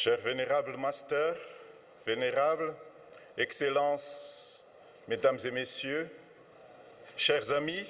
Chers vénérables masters, vénérables, excellences, mesdames et messieurs, chers amis,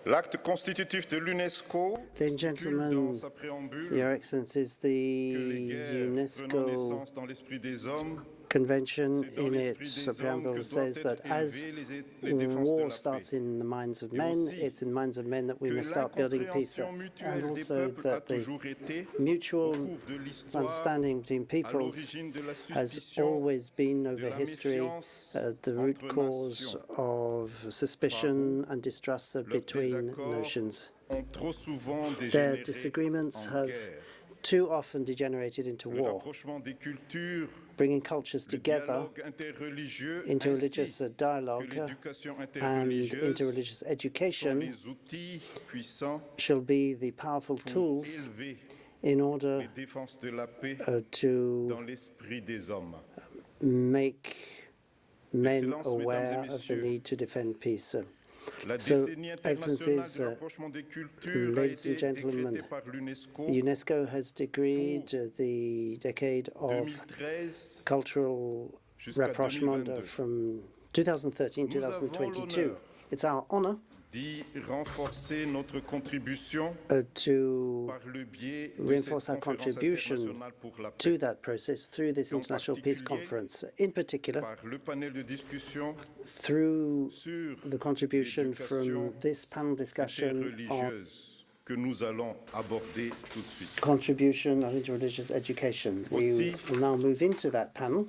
l'acte constitutif de l'UNESCO stipule dans sa préambule Your Excellencies, the que les guerres prenant UNESCO naissance dans l'esprit des hommes, Convention c'est dans in l'esprit its des hommes preamble que says doivent that être as élevées les défenses de war la starts paix. in the minds of Et men, aussi it's in the minds of men that we que must start building peace. l'incompréhension And mutuelle des also peuples a that the toujours été, au mutual cours de l'histoire, understanding between à peoples l'origine de la has suspicion, always been de over la history méfiance the root entre cause nations. of suspicion and distrust Leurs between désaccords nations. ont trop souvent Their dégénéré disagreements en have guerre. too often degenerated into Le war, rapprochement des cultures, bringing cultures le together, dialogue interreligieux, interreligious ainsi que dialogue l'éducation and interreligieuse interreligious sont education les outils puissants shall be the powerful pour tools élever in order les défenses de la paix to dans l'esprit des hommes. make men Excellences, aware mesdames et of the messieurs, need to defend peace. La So, décennie internationale Excellencies, de rapprochement des cultures a ladies and été gentlemen, décrétée par l'UNESCO UNESCO has decreed the decade of 2013 cultural jusqu'à rapprochement 2022. from 2013 Nous avons 2022. l'honneur It's our honor d'y renforcer notre contribution to par le biais de reinforce cette our conférence contribution internationale pour la paix, to that process through this En International Peace particulier, Conference, in particular par le panel de discussion through sur the contribution l'éducation from this panel discussion on interreligieuse que nous allons aborder tout de suite. contribution on interreligious education. We Aussi, will now move into that panel.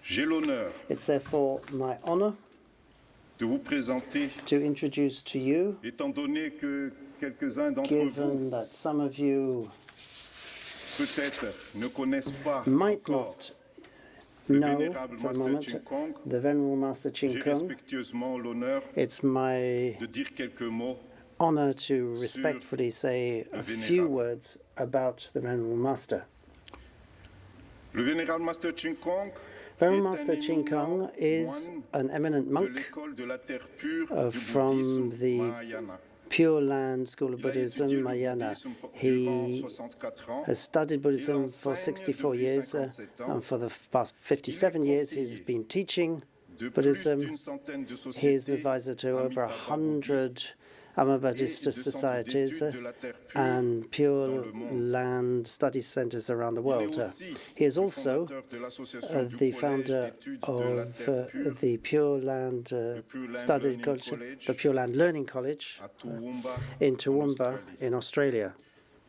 J'ai l'honneur It's therefore my honor de vous présenter, to introduce to you, étant donné que quelques-uns d'entre vous given that some of you peut-être ne connaissent pas might encore not le know vénérable for the Master moment Ching Kong, the Venerable Master j'ai Ching Kung. respectueusement l'honneur It's my de dire quelques mots honor to respectfully say a few words about the Venerable Master. Le vénérable Master Ching Kong Venerable est Master un Ching Kung éminent is moine an eminent de monk l'école de la terre pure du from bouddhisme the Mahayana. Pure Land School of Il a Buddhism, étudié le Mahayana. bouddhisme He durant 64 ans. has studied Buddhism Il for enseigne 64 depuis years, 57 ans. and for the past 57 years he's conseiller been teaching De plus Buddhism. d'une centaine de He is an sociétés advisor to over Amitabha 100 Amitabhist et de centres societies d'études de la terre pure and dans Pure le monde. Land study centers around the Il est world. aussi He is le also fondateur de l'association du the Collège founder d'études de la of terre pure the Pure Land Pure Land Study Learning College, College the Pure Land Learning College à Toowoomba, in en Toowoomba Australie. in Australia.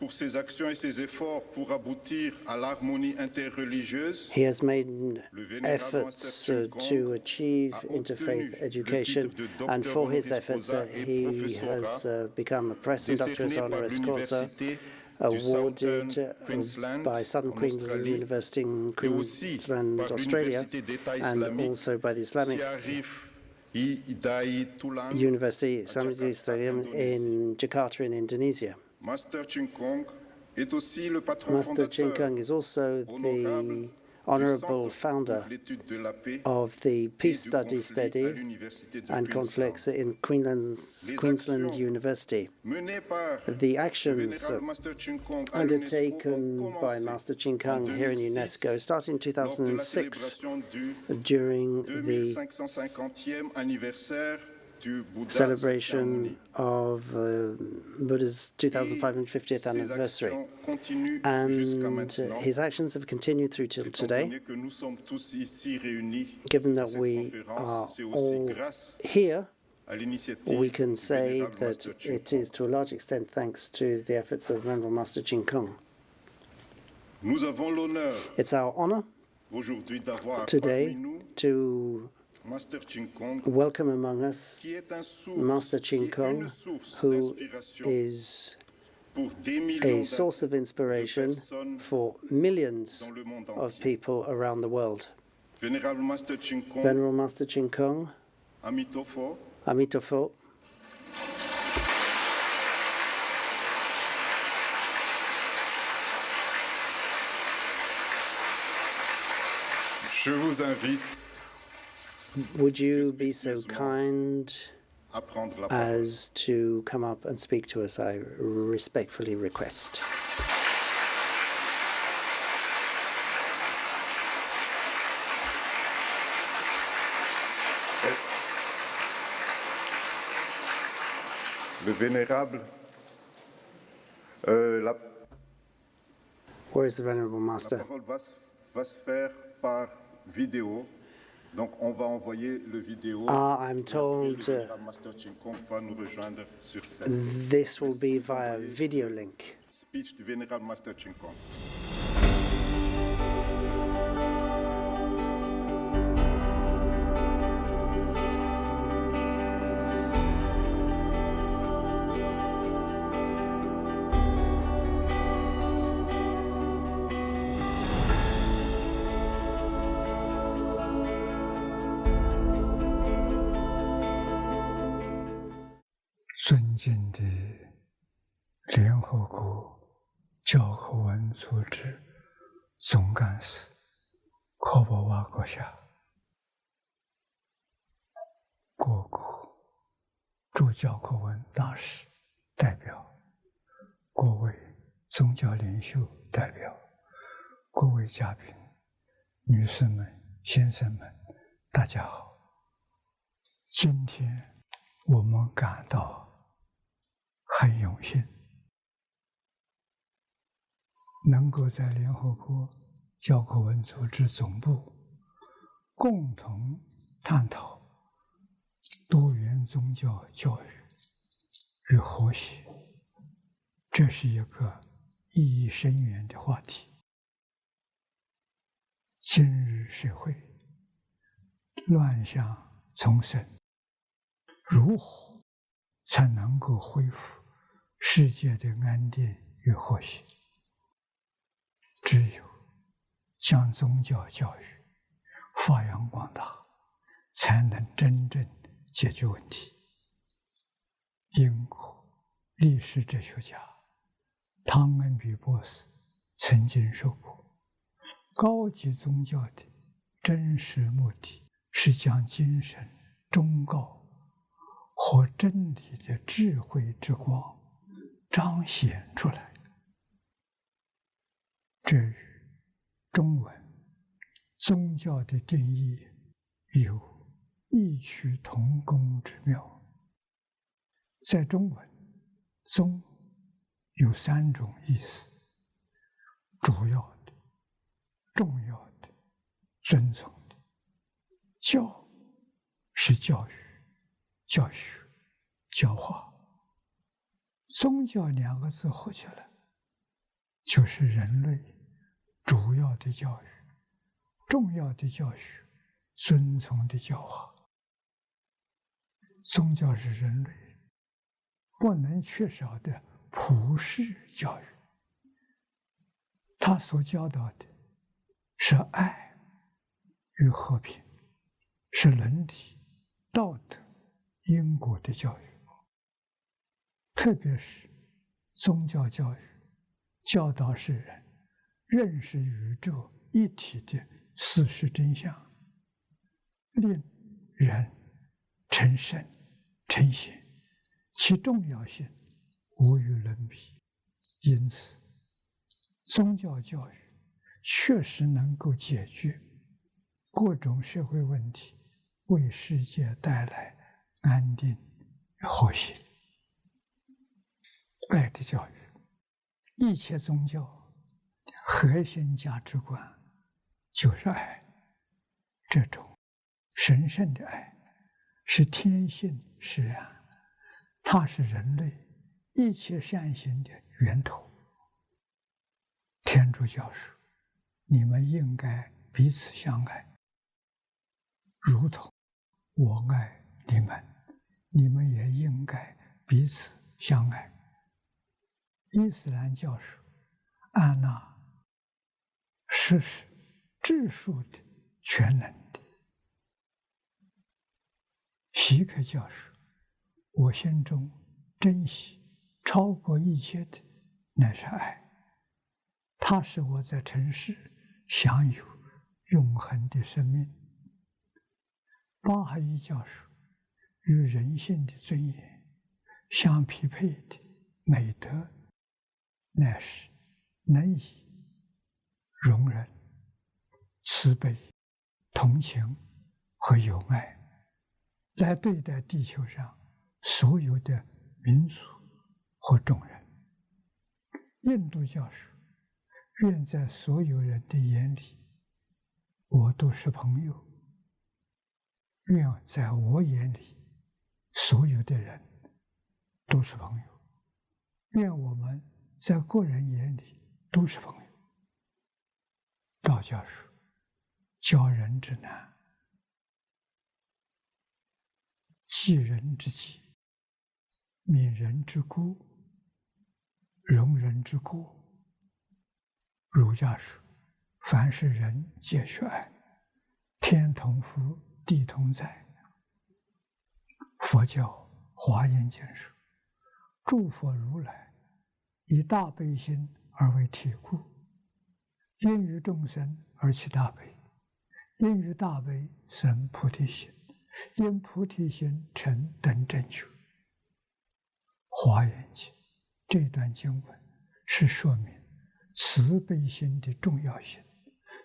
Pour ses actions et ses efforts pour aboutir à l'harmonie interreligieuse, He has made le vénérable efforts Master Ching to Kong achieve a obtenu interfaith le education, titre de and docteur for his honoris efforts, causa et he professorat has become a Professor and Doctor décerné par Honoris Causa, l'Université du awarded Southern Queensland by Southern en Queensland Australie University in et aussi Queensland, par Australia, l'Université d'État and islamique also by the Islamic Hidayatullah University, à Islamic Jakarta, Stadium Indonésie. in Jakarta in Indonesia. Master Ching Kong est aussi le patron Master Ching fondateur Kung is also honorable the honorable du Centre founder pour l'étude de la paix of the et Peace du Study conflit à Study l'Université de and Queensland. conflicts in Queensland actions University. Menées par The le actions vénérable Master Ching Kong à l'UNESCO undertaken ont by commencé Master Ching en Kung here in 2006 UNESCO started in lors de la 2006 célébration du during the 2550e anniversaire du Bouddha celebration of Buddha's 2550th Ses anniversary. actions continuent jusqu'à And maintenant, his actions have continued through till étant today. donné que nous sommes tous ici réunis Given à that cette we conférence, are c'est aussi all grâce here, à l'initiative we can du say vénérable that Master Ching it Kong. is to a large extent thanks to the efforts of Venerable Master Ching Kung. Nous avons l'honneur It's our honor aujourd'hui d'avoir today parmi nous to Master Ching Kong, welcome among us qui est un source, Master qui Ching est Kung, une source who d'inspiration is pour des millions a source of inspiration personnes for millions dans le monde of entier. people around the world. Vénérable Master Ching Kong, Venerable Master Ching Kung, Amitofo, Amitofo, je vous invite would you be so kind à prendre la parole. as to come up and speak to us? I respectfully request. le vénérable, la Where is the Venerable La Master? parole va se faire par vidéo. Donc, on va envoyer le vidéo. I'm Et après, told le vénérable Master Ching Kong va nous rejoindre sur scène. this will be Merci via d'envoyer video le link. Speech du vénérable Master Ching Kong.尊敬的联合国教科文组织总干事科波瓦阁下，各国驻教科文大使代表，各位宗教领袖代表，各位嘉宾，女士们、先生们，大家好。今天我们感到很荣幸，能够在联合国教科文组织总部共同探讨多元宗教教育与和谐，这是一个意义深远的话题。今日社会乱象丛生，如何才能够恢复世界的安定与和谐？只有将宗教教育发扬光大，才能真正解决问题。英国历史哲学家汤恩比博士曾经说过，高级宗教的真实目的是将精神忠告和真理的智慧之光彰显出来。这与中文宗教的定义有异曲同工之妙。在中文，宗有3种意思：主要的、重要的、尊崇的。教是教育、教学、教化。宗教2个字合起来，就是人类主要的教育、重要的教学、尊崇的教化。宗教是人类不能缺少的普世教育，他所教导的是爱与和平，是伦理、道德、因果的教育。特别是宗教教育教导世人认识宇宙一体的事实真相，令人成圣成贤，其重要性无与伦比。因此，宗教教育确实能够解决各种社会问题，为世界带来安定与和谐。爱的教育，一切宗教核心价值观就是爱。这种神圣的爱是天性使然，它是人类一切善行的源头。天主教说，你们应该彼此相爱，如同我爱你们，你们也应该彼此相爱。伊斯兰教说，安那是至数的、全能的。锡克教说，我心中珍惜超过一切的乃是爱，它使我在尘世享有永恒的生命。巴哈伊教说，与人性的尊严相匹配的美德乃是能以容忍、慈悲、同情和友爱来对待地球上所有的民族或众人。印度教说，愿在所有人的眼里，我都是朋友；愿在我眼里，所有的人都是朋友；愿我们在个人眼里都是朋友。道教说，教人之难，济人之急，悯人之孤，容人之过。儒家说，凡是人皆须爱，天同福，地同在。佛教华严经说，诸佛如来以大悲心而为体故，因于众生而起大悲，因于大悲生菩提心，因菩提心成等正觉。华严经这段经文是说明慈悲心的重要性。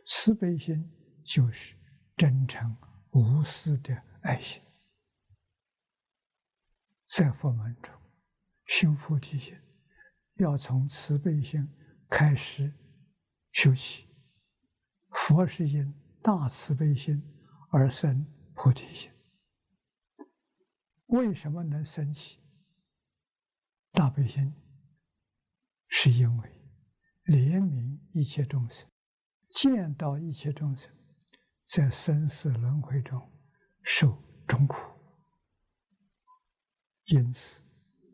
慈悲心就是真诚无私的爱心。在佛门中修菩提心，要从慈悲心开始修起。佛是因大慈悲心而生菩提心。为什么能生起大悲心？是因为怜悯一切众生，见到一切众生在生死轮回中受众苦，因此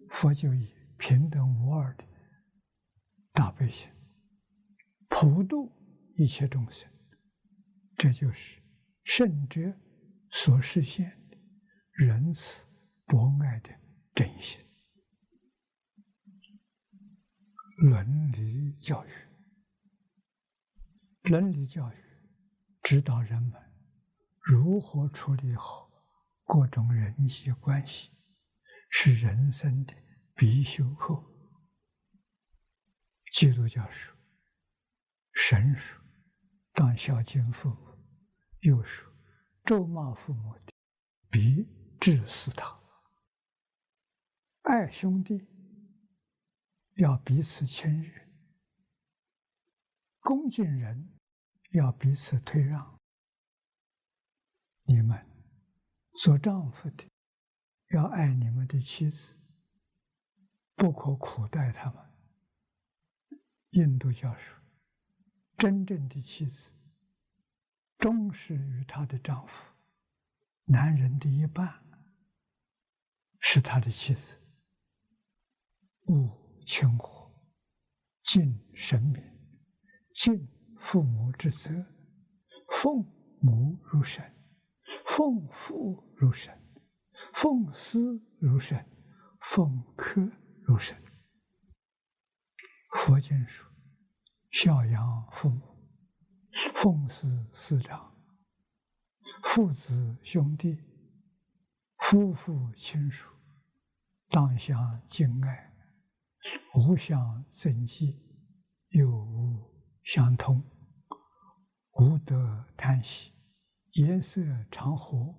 佛就以平等无二的大悲心普度一切众生。这就是圣者所实现的仁慈博爱的真心。伦理教育，伦理教育指导人们如何处理好各种人际关系，是人生的必修课。基督教说，神说当孝敬父母，又说咒骂父母的必致死他。爱兄弟要彼此亲热，恭敬人要彼此退让。你们做丈夫的要爱你们的妻子，不可苦待他们。印度教说，真正的妻子忠实于她的丈夫，男人的一半是他的妻子。勿轻火，敬神明，敬父母之责，奉母如神，奉父如神，奉师如神，奉客如神。佛经说，孝养父母，奉事师长，父子兄弟，夫妇亲属，当相敬爱，无相憎忌，又无相通，无得叹息，颜色常和，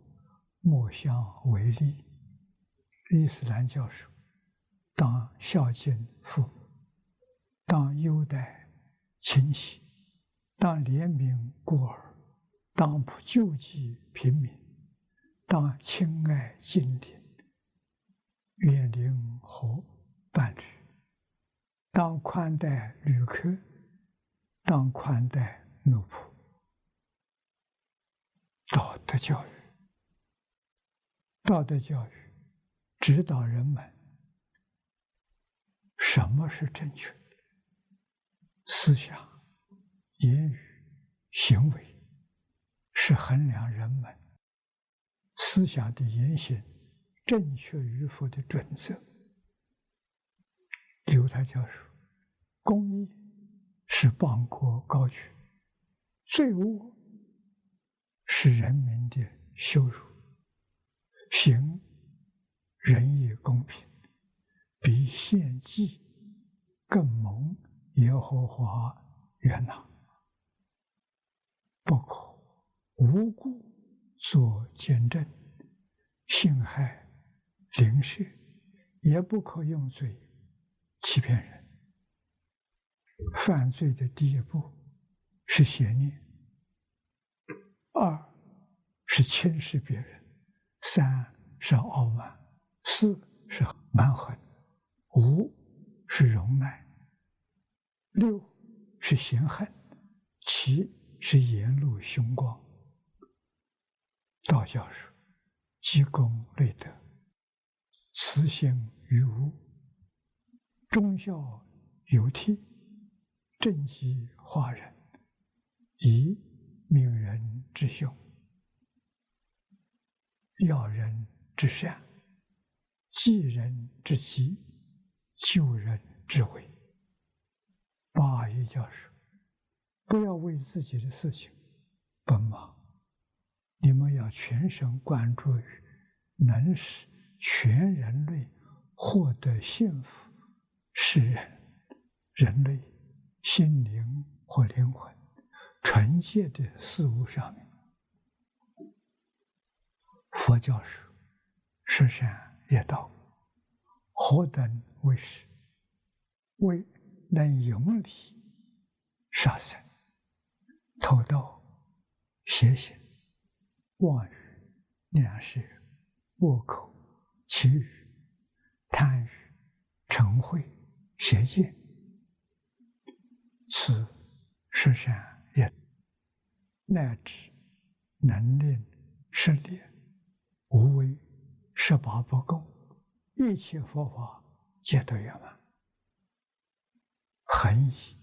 莫相为利。伊斯兰教说，当孝敬父母，当优待亲戚，当怜悯孤儿，当救济贫民，当亲爱近邻，远离和伴侣，当宽待旅客，当宽待奴仆。道德教育，道德教育指导人们什么是正确的思想、言语、行为，是衡量人们思想的言行正确与否的准则。犹太教说，公义是邦国高举，罪恶是人民的羞辱。行仁义公平，比献祭更蒙耶和华悦纳。不可无故作见证，陷害邻舍，也不可用嘴欺骗人。犯罪的第一步是邪念，二是轻视别人，三是傲慢，四是蛮横，五是容耐，六是嫌恨，七是言露凶光。道教说：积功累德，慈心于无，忠孝有悌，正己化人，以悯人之胸，要人之善，济人之急，救人之危。八一教说：不要为自己的事情奔忙，你们要全神贯注于能使全人类获得幸福，使人类心灵或灵魂纯洁的事物上面。佛教说：十善业道，何等为十？为能永离杀生、偷盗、邪行、妄语、两舌、恶口、绮语、贪欲、嗔恚、邪见，此十善业，乃至能令十力、无为、18不共，一切佛法皆得圆满。恒以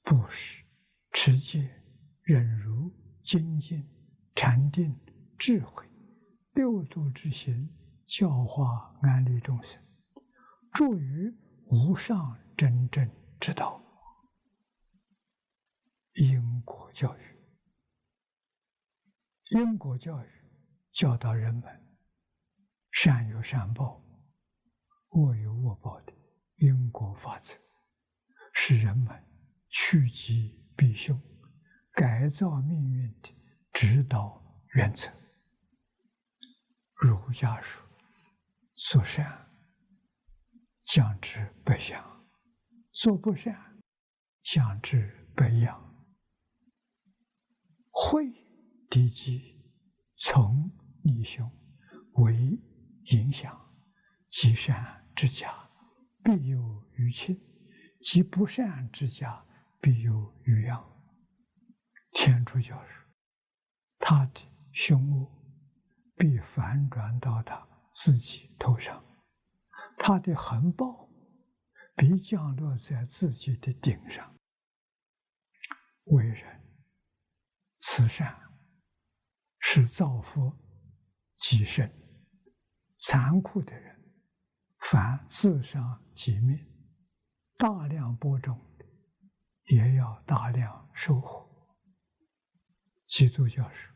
布施、持戒、忍辱、精进、禅定、智慧六度之行，教化安利众生，助于无上真正之道。因果教育，因果教育教导人们善有善报，恶有恶报的因果法则，使人们趋吉避凶，改造命运的指导原则。儒家说：做善降至百祥，做不善降至百殃。惠敌己，从逆凶，为影响，积善之家，必有余庆；积不善之家，必有余殃。天主教说：他的凶恶必反转到他自己头上，他的横暴必降落在自己的顶上。为人慈善是造福己身，残酷的人凡自伤己灭，大量播种也要大量收获。基督教说：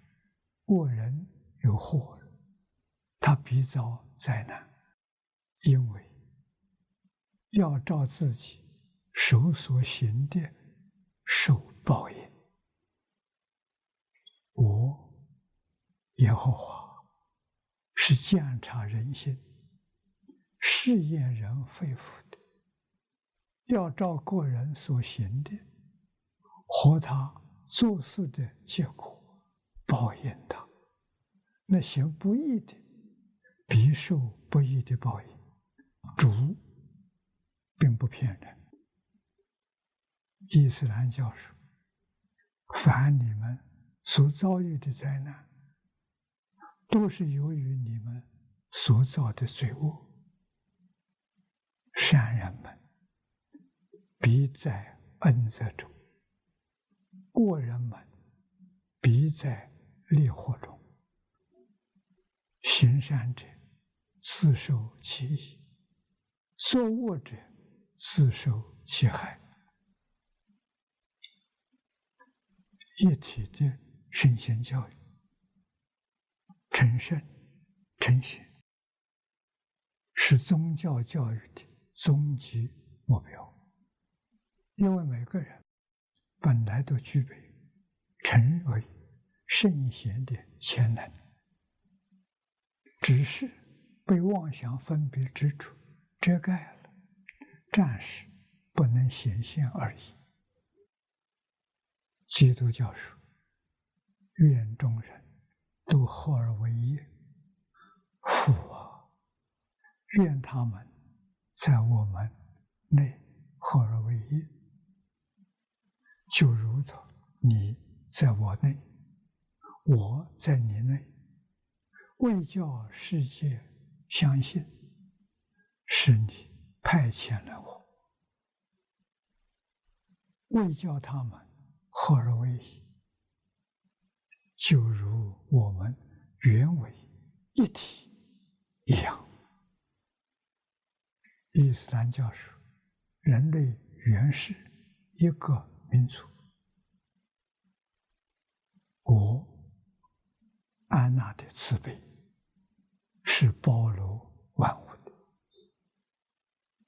恶人有祸，他必遭灾难，因为要照自己手所行的受报应。我耶和华是鉴察人心、试验人肺腑的，要照个人所行的和他做事的结果报应他。那行不义的必受不义的报应。主并不骗人。伊斯兰教说：凡你们所遭遇的灾难，都是由于你们所造的罪恶。善人们必在恩泽中，恶人们必在烈火中。行善者自受其益，作恶者自受其害。一体的圣贤教育，成圣成贤，是宗教教育的终极目标。因为每个人本来都具备成为圣贤的潜能，只是被妄想分别执着遮盖了，暂时不能显现而已。基督教说：愿众人都合而为一。父啊，愿他们在我们内合而为一，就如同你在我内，我在你内，为叫世界相信，是你派遣了我，为叫他们合而为一，就如我们原为一体一样。伊斯兰教说，人类原是一个民族。我安那的慈悲是包罗万物的。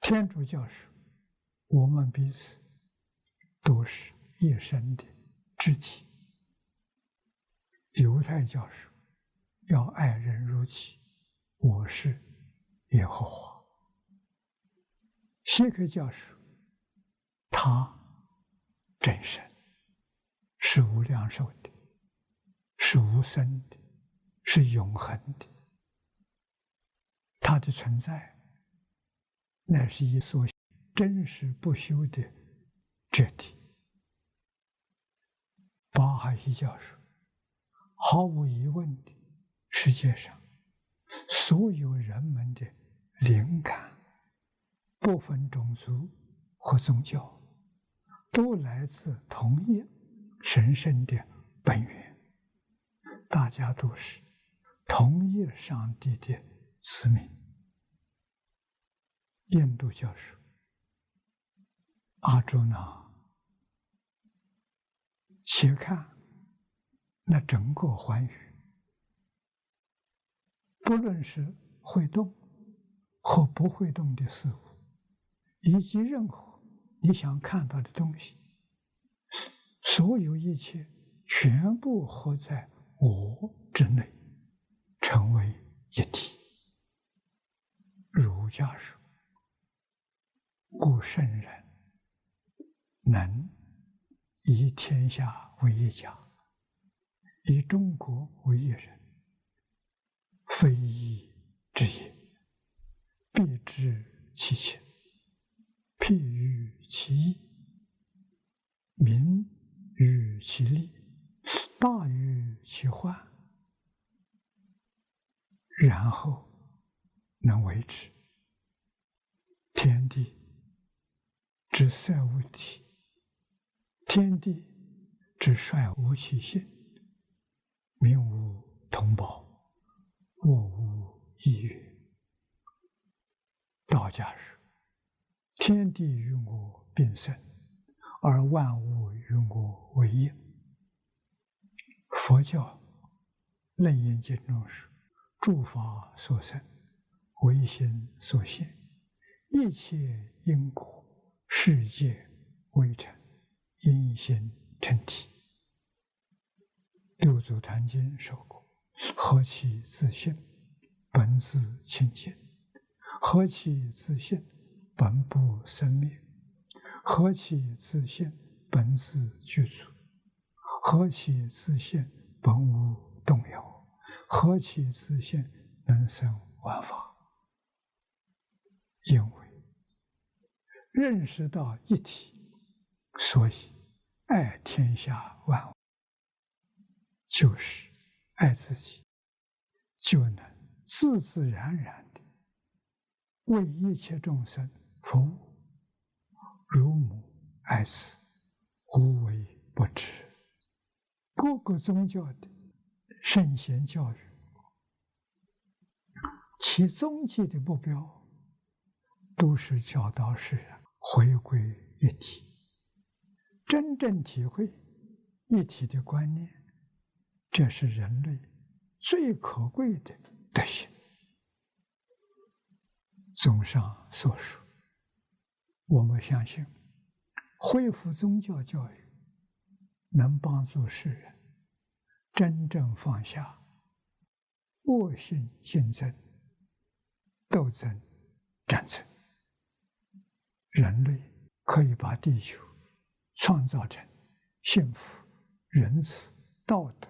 天主教说，我们彼此都是一身的肢体。犹太教说，要爱人如己，我是耶和华。锡克教说，他真神，是无量寿的，是无生的，是永恒的。它的存在，乃是一所真实不朽的真谛。巴哈伊教说，毫无疑问的，世界上所有人们的灵感，不分种族和宗教，都来自同一神圣的本源，大家都是同一上帝的子民。印度教说，阿朱那，且看那整个寰宇，不论是会动或不会动的事物，以及任何你想看到的东西，所有一切全部合在我之内，成为一体。儒家说，故圣人能以天下为一家，以中国为一人，非义之也，必知其情，譬喻其意，民于其利，大于其患，然后能为之。天地之塞无体，天地之率无其性，民无同胞，我无异于。道家说，天地与我并生，而万物与我为一。佛教楞严经中说，诸法所生，唯心所现，一切因果，世界为成，因心成体。六祖坛经说过，何其自性，本自清净；何其自性，本不生灭；何其自性，本自具足；何其自性，本无动摇；何其自性，能生万法。因为认识到一体，所以爱天下万物，就是爱自己，就能自自然然的为一切众生服务。如母爱子，无微不至。各个宗教的圣贤教育，其终极的目标都是教导世人回归一体，真正体会一体的观念，这是人类最可贵的德行。综上所述，我们相信恢复宗教教育能帮助世人真正放下恶性竞争、斗争、战争。人类可以把地球创造成幸福、仁慈、道德、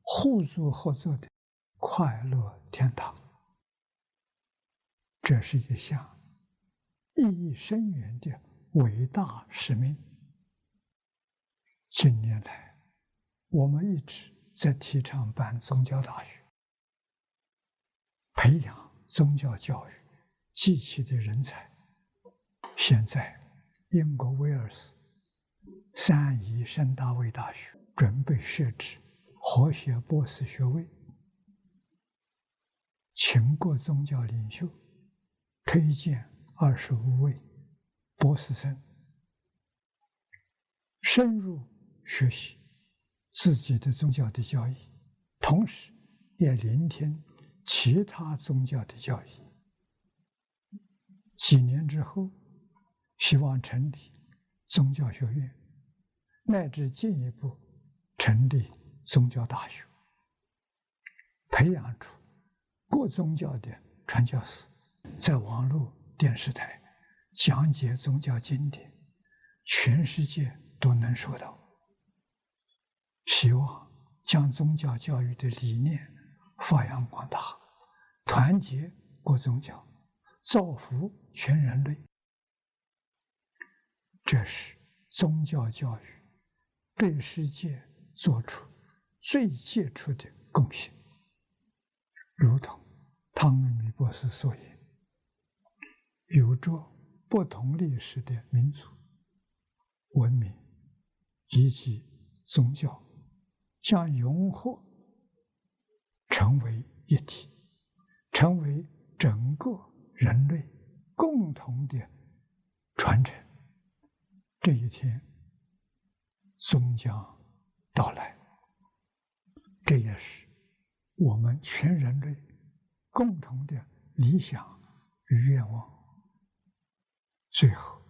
互助合作的快乐天堂。这是一项意义深远的伟大使命。近年来，我们一直在提倡办宗教大学，培养宗教教育积极的人才。现在，英国威尔斯3一圣大卫大学准备设置活学博士学位，请各宗教领袖推荐25位博士生，深入学习自己的宗教的教义，同时也聆听其他宗教的教义。几年之后，希望成立宗教学院，乃至进一步成立宗教大学，培养出各宗教的传教士，在网络、电视台讲解宗教经典，全世界都能收到。希望将宗教教育的理念发扬光大，团结各宗教，造福全人类。这是宗教教育对世界做出最杰出的贡献。如同汤恩米博士所言，有着不同历史的民族、文明以及宗教将融合成为一体，成为整个人类共同的传承。这一天终将到来，这也是我们全人类共同的理想与愿望。最后，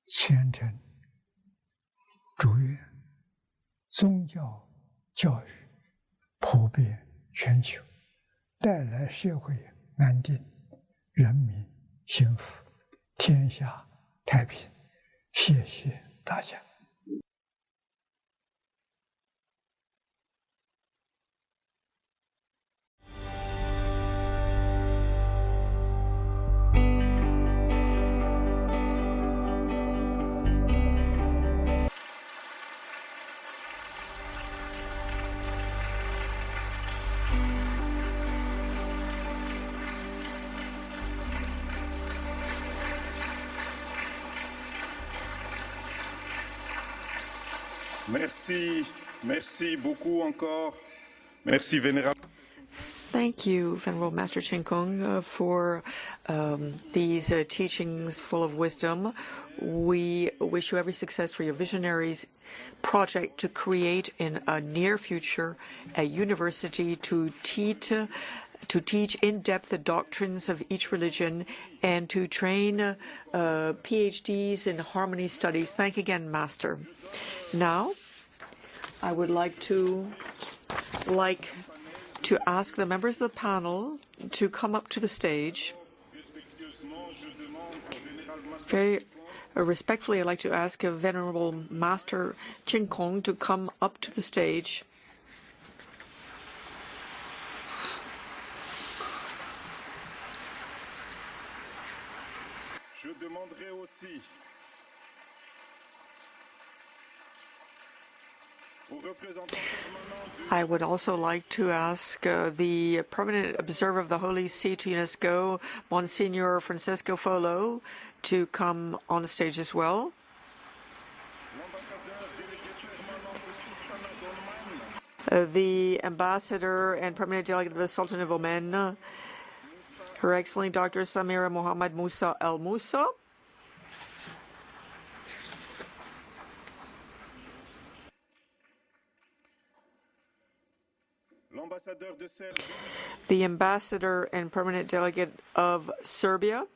虔诚祝愿宗教教育普遍全球，带来社会安定，人民幸福，天下太平。谢谢大家。Merci beaucoup encore. Merci, Vénérable. Thank you, Venerable Master Ching Kung, for these teachings full of wisdom. We wish you every success for your visionaries project to create in a near future a university to teach in-depth the doctrines of each religion and to train PhDs in harmony studies. Thank you again, Master. Now, I would like to ask the members of the panel to come up to the stage. Very respectfully, I'd like to ask Venerable Master Ching Kung to come up to the stage. I would also like to ask the permanent observer of the Holy See to UNESCO, Monsignor Francesco Folo, to come on stage as well. The Ambassador and Permanent Delegate of the Sultan of Oman, Her Excellency Dr. Samira Mohammed Musa Al Musa. The Ambassador and Permanent Delegate of Serbia,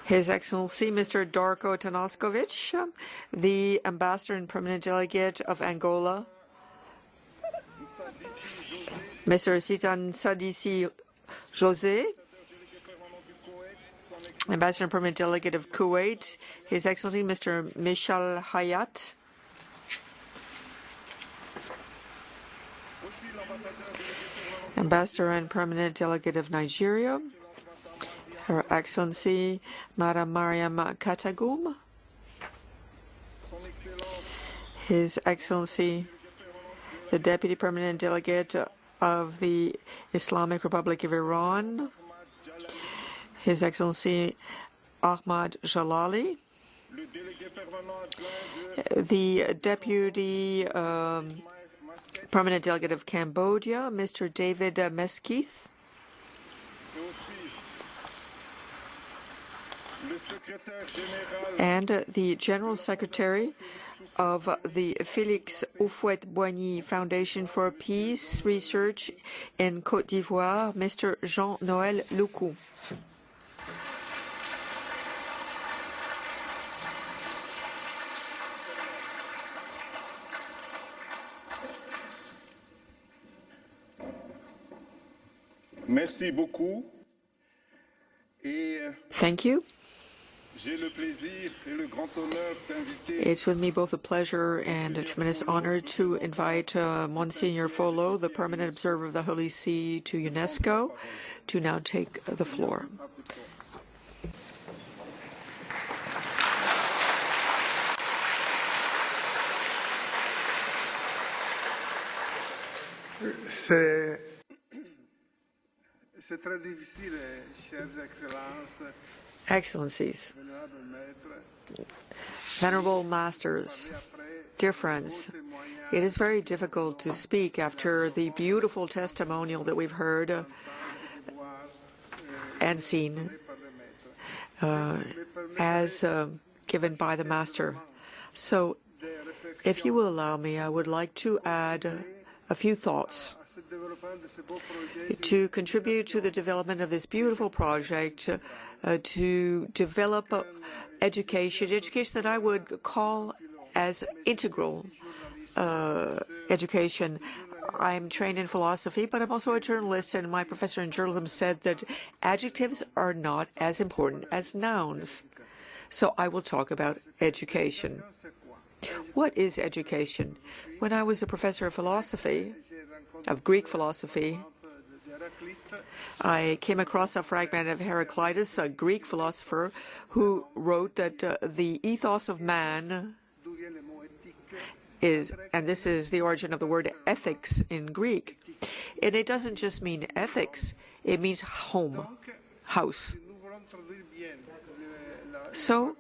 His Excellency Mr. Darko Tanaskovic, the Ambassador and Permanent Delegate of Angola, Mr. Sitan Sadisi José, Ambassador and Permanent Delegate of Kuwait, His Excellency Mr. Mishal Hayat, Ambassador and Permanent Delegate of Nigeria, Her Excellency Madam Mariam Katagum, His Excellency the Deputy Permanent Delegate of the Islamic Republic of Iran, His Excellency Ahmad Jalali, the Deputy Permanent Delegate of Cambodia, Mr. David Mesquith, and the General Secretary of the Félix Houphouët-Boigny Foundation for Peace Research in Côte d'Ivoire, Mr. Jean-Noël Loukou. Merci beaucoup. Thank you. J'ai le plaisir et le grand honneur d'inviter It's with me both a pleasure and a tremendous honor to invite Monsignor Follo, the permanent observer of the Holy See to UNESCO, to now take the floor. C'est très difficile, chères excellences, Excellencies, vénérables maîtres, venerable masters, dear friends, it is very difficult to speak after the beautiful testimonial that we've heard and seen as given by the Master. So, if you will allow me, I would like to add a few thoughts to contribute to the development of this beautiful project, to develop education that I would call as integral education. I'm trained in philosophy, but I'm also a journalist, and my professor in journalism said that adjectives are not as important as nouns. So I will talk about education. What is education? When I was a professor of philosophy, of Greek philosophy, I came across a fragment of Heraclitus, a Greek philosopher, who wrote that the ethos of man is, and this is the origin of the word ethics in Greek, and it doesn't just mean ethics, it means home, house. So,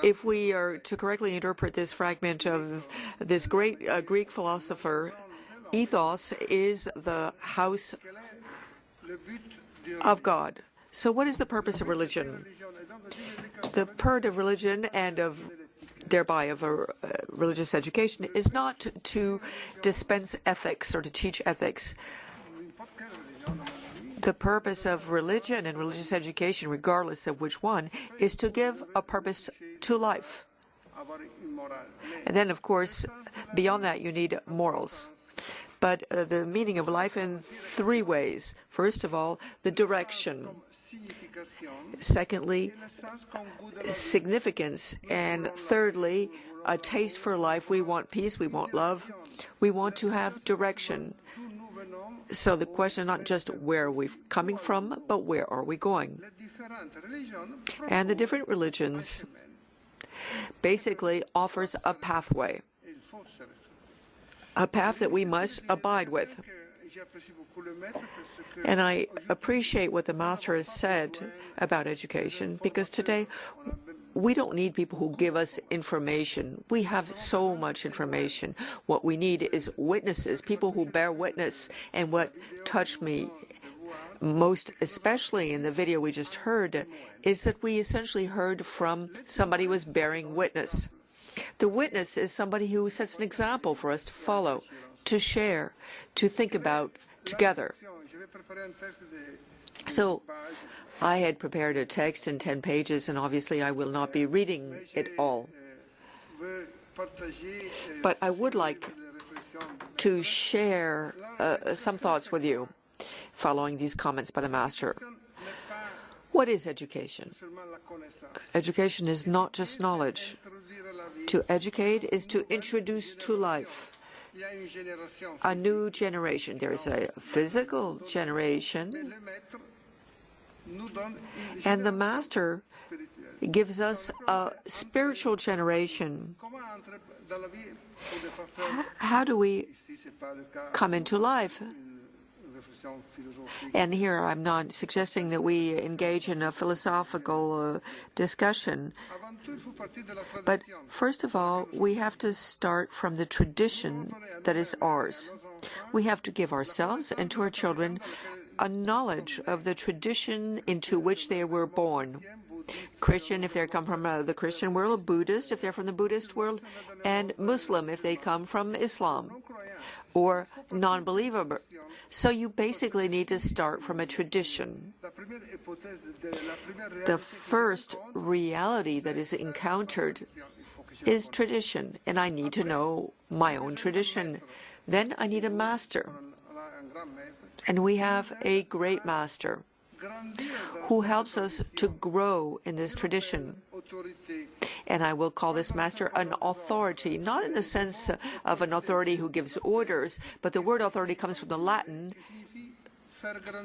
if we are to correctly interpret this fragment of this great Greek philosopher, ethos is the house of God. So what is the purpose of religion? The purpose of religion and of thereby of a religious education is not to dispense ethics or to teach ethics. The purpose of religion and religious education, regardless of which one, is to give a purpose to life. And then, of course, beyond that, you need morals. But the meaning of life in three ways. First of all, the direction. Secondly, significance. And thirdly, a taste for life. We want peace, we want love, we want to have direction. So the question is not just where are we coming from, but where are we going? And the different religions basically offers a pathway, a path that we must abide with. And I appreciate what the Master has said about education, because today we don't need people who give us information. We have so much information. What we need is witnesses, people who bear witness. And what touched me most, especially in the video we just heard, is that we essentially heard from somebody who was bearing witness. The witness is somebody who sets an example for us to follow, to share, to think about together. So I had prepared a text in 10 pages, and obviously I will not be reading it all. But I would like to share some thoughts with you. following these comments by the Master. What is education? Education is not just knowledge. To educate is to introduce to life a new generation. There is a physical generation, and the Master gives us a spiritual generation. How do we come into life? And here I'm not suggesting that we engage in a philosophical discussion, but first of all, we have to start from the tradition that is ours. We have to give ourselves and to our children a knowledge of the tradition into which they were born. Christian if they come from the Christian world, Buddhist if they're from the Buddhist world, and Muslim if they come from Islam, or non-believer. So you basically need to start from a tradition. The first reality that is encountered is tradition, and I need to know my own tradition. Then I need a master, and we have a great master who helps us to grow in this tradition. And I will call this master an authority, not in the sense of an authority who gives orders, but the word authority comes from the Latin,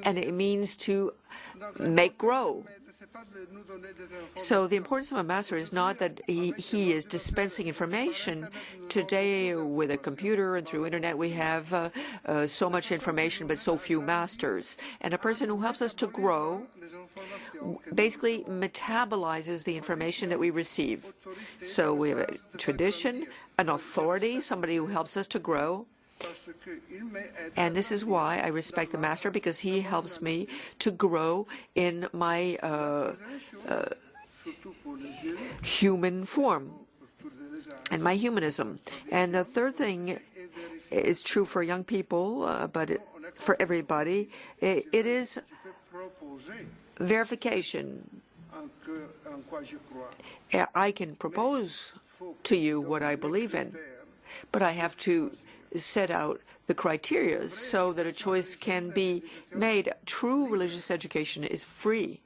and it means to make grow. So the importance of a master is not that he is dispensing information. Today, with a computer and through internet, we have so much information, but so few masters. And a person who helps us to grow basically metabolizes the information that we receive. So we have a tradition, an authority, somebody who helps us to grow. And this is why I respect the Master, because he helps me to grow in my human form and my humanism. And the third thing is true for young people, but for everybody. It is verification. I can propose to you what I believe in, but I have to set out the criteria so that a choice can be made. True religious education is free.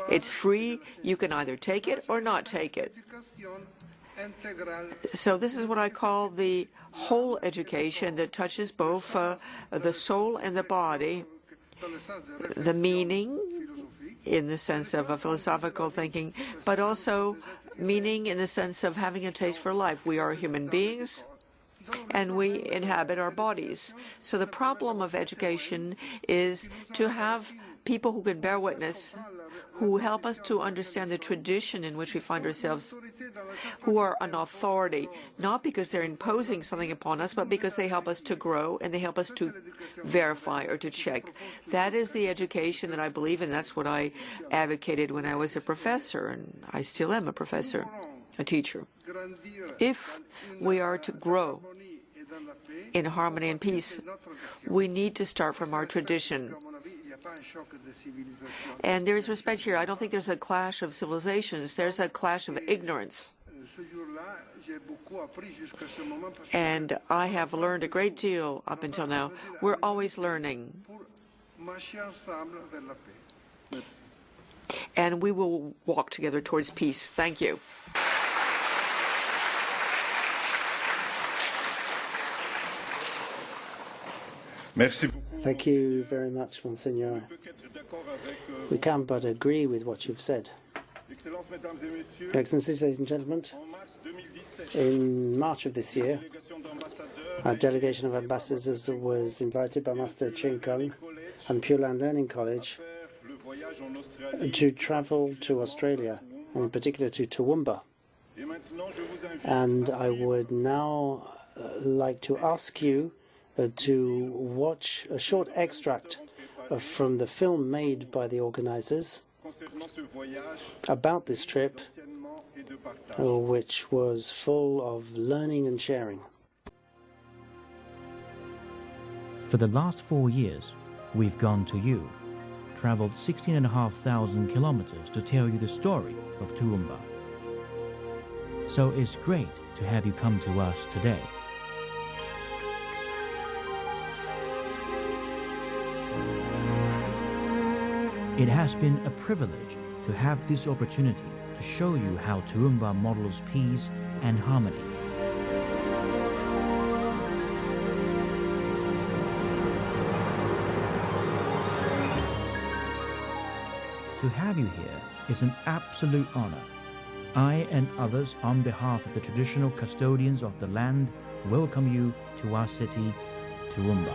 It's free. You can either take it or not take it. So this is what I call the whole education that touches both the soul and the body, the meaning in the sense of a philosophical thinking, but also meaning in the sense of having a taste for life. We are human beings, and we inhabit our bodies. So the problem of education is to have people who can bear witness, who help us to understand the tradition in which we find ourselves, who are an authority, not because they're imposing something upon us, but because they help us to grow and they help us to verify or to check. That is the education that I believe in. That's what I advocated when I was a professor, and I still am a professor, a teacher. If we are to grow in harmony and peace, we need to start from our tradition. And there is respect here. I don't think there's a clash of civilizations. There's a clash of ignorance. And I have learned a great deal up until now. We're always learning. And we will walk together towards peace. Thank you. Thank you very much, Monseigneur. We can but agree with what you've said. Your Excellencies, ladies and gentlemen, in March of this year, a delegation of ambassadors was invited by Master Ching Kung and the Pure Land Learning College to travel to Australia, and in particular to Toowoomba. And I would now like to ask you to watch a short extract from the film made by the organizers about this trip, which was full of learning and sharing. For the last 4 years, we've gone to you, traveled 16,500 kilometers to tell you the story of Toowoomba. So it's great to have you come to us today. It has been a privilege to have this opportunity to show you how Toowoomba models peace and harmony. To have you here is an absolute honor. I and others on behalf of the traditional custodians of the land welcome you to our city, Toowoomba.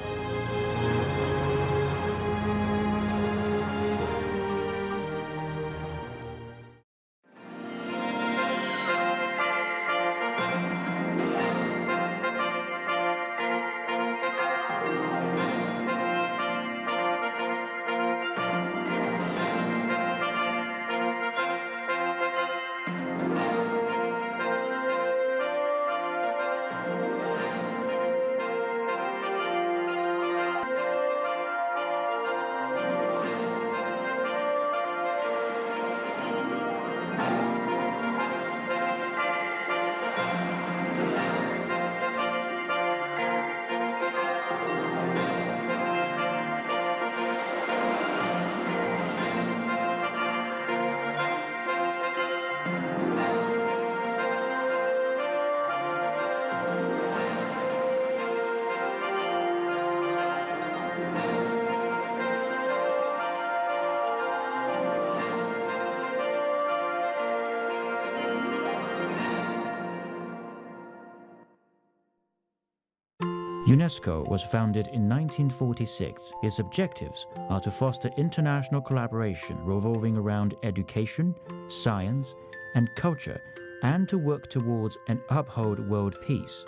UNESCO was founded in 1946. Its objectives are to foster international collaboration revolving around education, science, and culture, and to work towards and uphold world peace.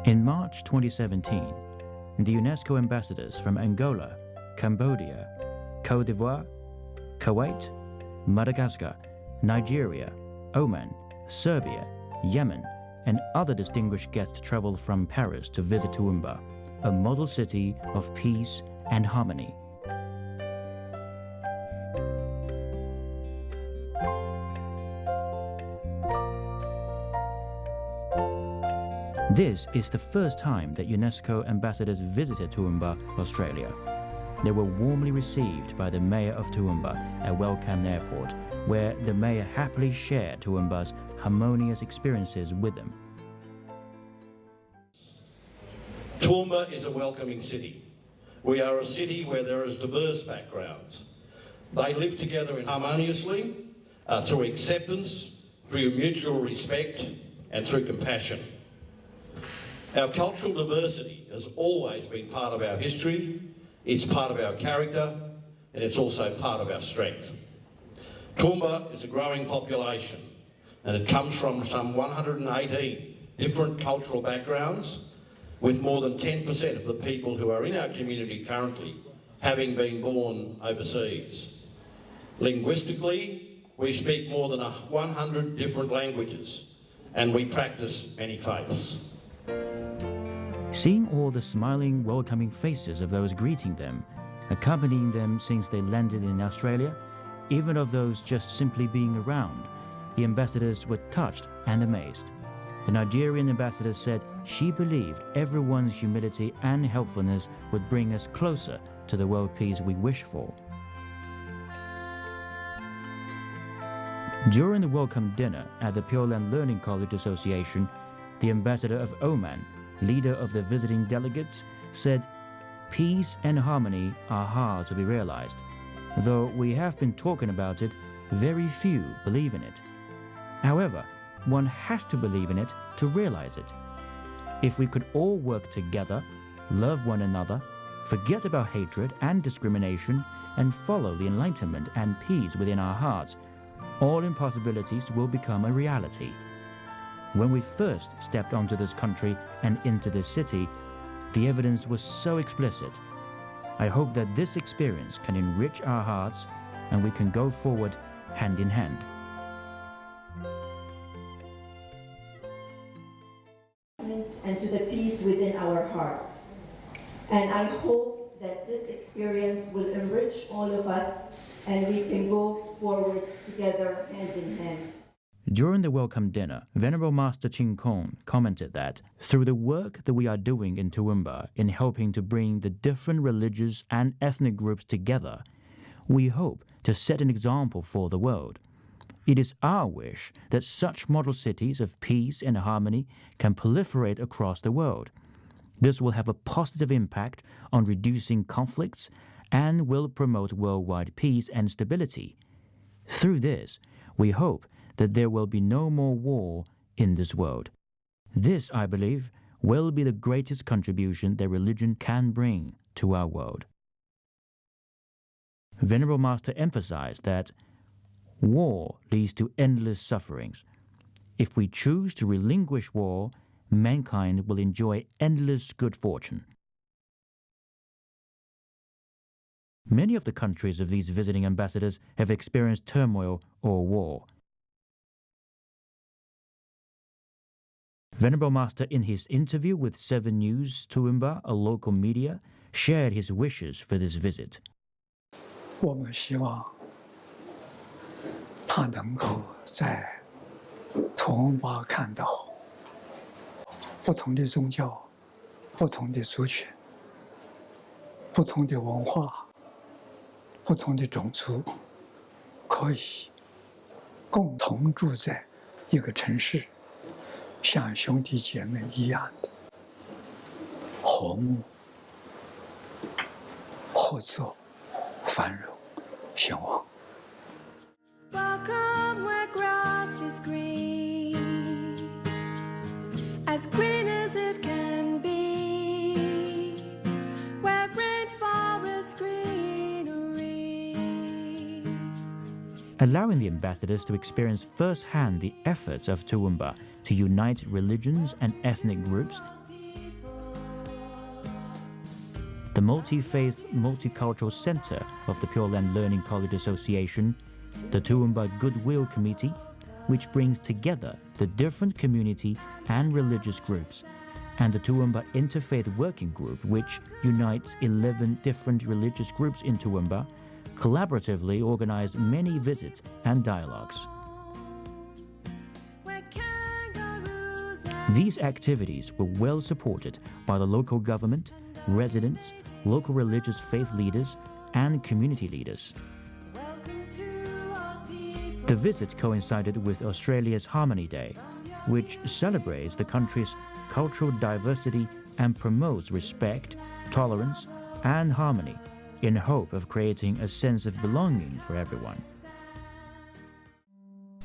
In March 2017, the UNESCO ambassadors from Angola, Cambodia, Côte d'Ivoire, Kuwait, Madagascar, Nigeria, Oman, Serbia, Yemen, and other distinguished guests traveled from Paris to visit Toowoomba, a model city of peace and harmony. This is the first time that UNESCO ambassadors visited Toowoomba, Australia. They were warmly received by the Mayor of Toowoomba at Wellcome Airport, where the Mayor happily shared Toowoomba's harmonious experiences with them. Toowoomba is a welcoming city. We are a city where there is diverse backgrounds. They live together harmoniously through acceptance, through mutual respect, and through compassion. Our cultural diversity has always been part of our history, it's part of our character, and it's also part of our strength. Toowoomba is a growing population, and it comes from some 118 different cultural backgrounds, with more than 10% of the people who are in our community currently having been born overseas. Linguistically, we speak more than 100 different languages, and we practice many faiths. Seeing all the smiling, welcoming faces of those greeting them, accompanying them since they landed in Australia, even of those just simply being around, the ambassadors were touched and amazed. The Nigerian ambassador said she believed everyone's humility and helpfulness would bring us closer to the world peace we wish for. During the welcome dinner at the Pure Land Learning College Association, the ambassador of Oman, leader of the visiting delegates, said, "Peace and harmony are hard to be realized. Though we have been talking about it, very few believe in it. However, one has to believe in it to realize it. If we could all work together, love one another, forget about hatred and discrimination, and follow the enlightenment and peace within our hearts, all impossibilities will become a reality." When we first stepped onto this country and into this city, the evidence was so explicit. I hope that this experience can enrich our hearts and we can go forward hand in hand. And to the peace within our hearts. And I hope that this experience will enrich all of us and we can go forward together hand in hand. During the welcome dinner, Venerable Master Ching Kong commented that through the work that we are doing in Toowoomba in helping to bring the different religious and ethnic groups together, we hope to set an example for the world. It is our wish that such model cities of peace and harmony can proliferate across the world. This will have a positive impact on reducing conflicts and will promote worldwide peace and stability. Through this, we hope that there will be no more war in this world. This, I believe, will be the greatest contribution that religion can bring to our world. Venerable Master emphasized that war leads to endless sufferings. If we choose to relinquish war, mankind will enjoy endless good fortune. Many of the countries of these visiting ambassadors have experienced turmoil or war. Venerable Master, in his interview with 7 News Toowoomba, a local media, shared his wishes for this visit. 我们希望他能够在图翁巴看到不同的宗教、不同的族群、不同的文化、不同的种族，可以共同住在一个城市，像兄弟姐妹一样的和睦、合作、繁荣、兴旺。 Welcome where grass is green, as green as it can be, where rainforest greenery. Allowing the ambassadors to experience firsthand the efforts of Toowoomba to unite religions and ethnic groups, the Multi-Faith Multicultural Center of the Pure Land Learning College Association, the Toowoomba Goodwill Committee, which brings together the different community and religious groups, and the Toowoomba Interfaith Working Group, which unites 11 different religious groups in Toowoomba, collaboratively organized many visits and dialogues. These activities were well supported by the local government, residents, local religious faith leaders, and community leaders. The visit coincided with Australia's Harmony Day, which celebrates the country's cultural diversity and promotes respect, tolerance, and harmony in hope of creating a sense of belonging for everyone.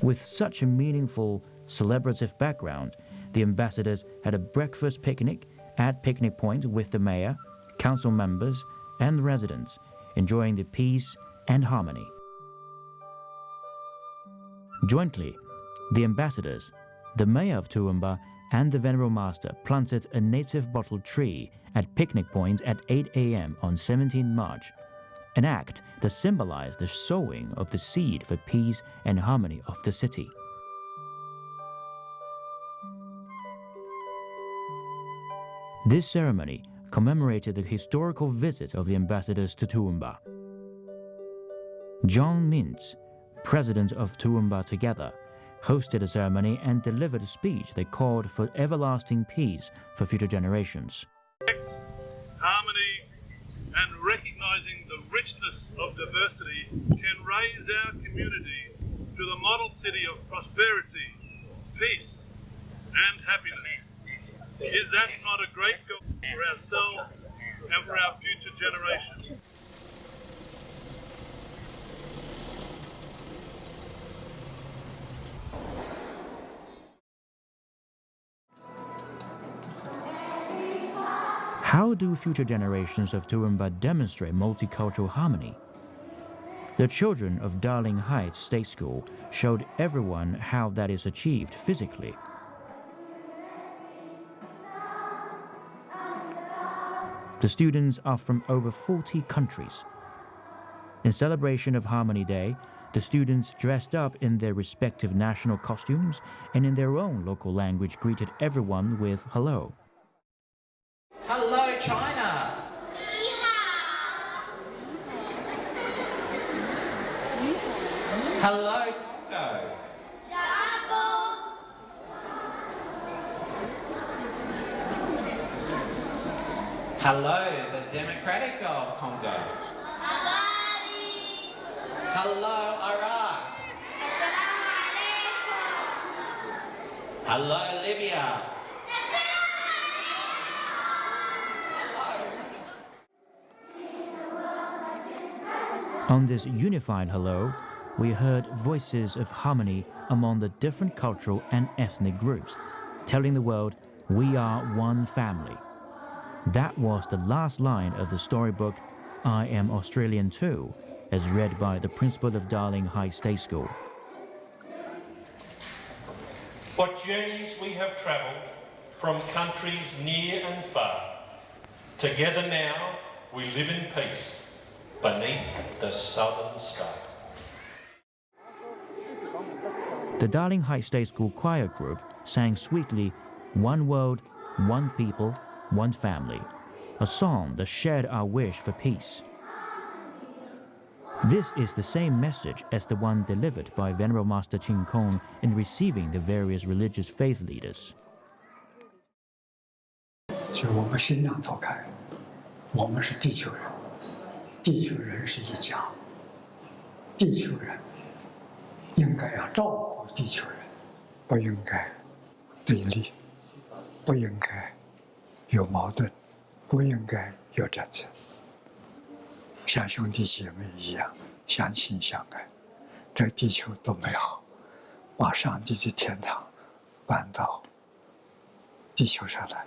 With such a meaningful, celebrative background, the ambassadors had a breakfast picnic at Picnic Point with the mayor, council members, and residents, enjoying the peace and harmony. Jointly, the ambassadors, the mayor of Toowoomba, and the Venerable Master planted a native bottle tree at Picnic Point at 8 a.m. on 17 March, an act that symbolized the sowing of the seed for peace and harmony of the city. This ceremony commemorated the historical visit of the ambassadors to Toowoomba. John Mintz, president of Toowoomba Together, hosted a ceremony and delivered a speech that called for everlasting peace for future generations. Harmony and recognizing the richness of diversity can raise our community to the model city of prosperity, peace, and happiness. Is that not a great goal for ourselves and for our future generations? How do future generations of Toowoomba demonstrate multicultural harmony? The children of Darling Heights State School showed everyone how that is achieved physically. The students are from over 40 countries. In celebration of Harmony Day, the students dressed up in their respective national costumes and in their own local language greeted everyone with hello. Hello, China. Hello, Congo. Hello, the Democratic of Congo. Hello, Iraq. Hello, Libya. On this unified hello, we heard voices of harmony among the different cultural and ethnic groups, telling the world we are one family. That was the last line of the storybook I Am Australian Too, as read by the principal of Darling High State School. What journeys we have travelled from countries near and far. Together now we live in peace beneath the southern star. The Darling High State School choir group sang sweetly One World, One People, One Family, a song that shared our wish for peace. This is the same message as the one delivered by Venerable Master Ching Kung in receiving the various religious faith leaders. 就我们心量拓开，我们是地球人，地球人是一家，地球人应该要照顾地球人，不应该对立，不应该有矛盾，不应该有战争。像兄弟姐妹一样相亲相爱，这地球多美好！把上帝的天堂搬到地球上来。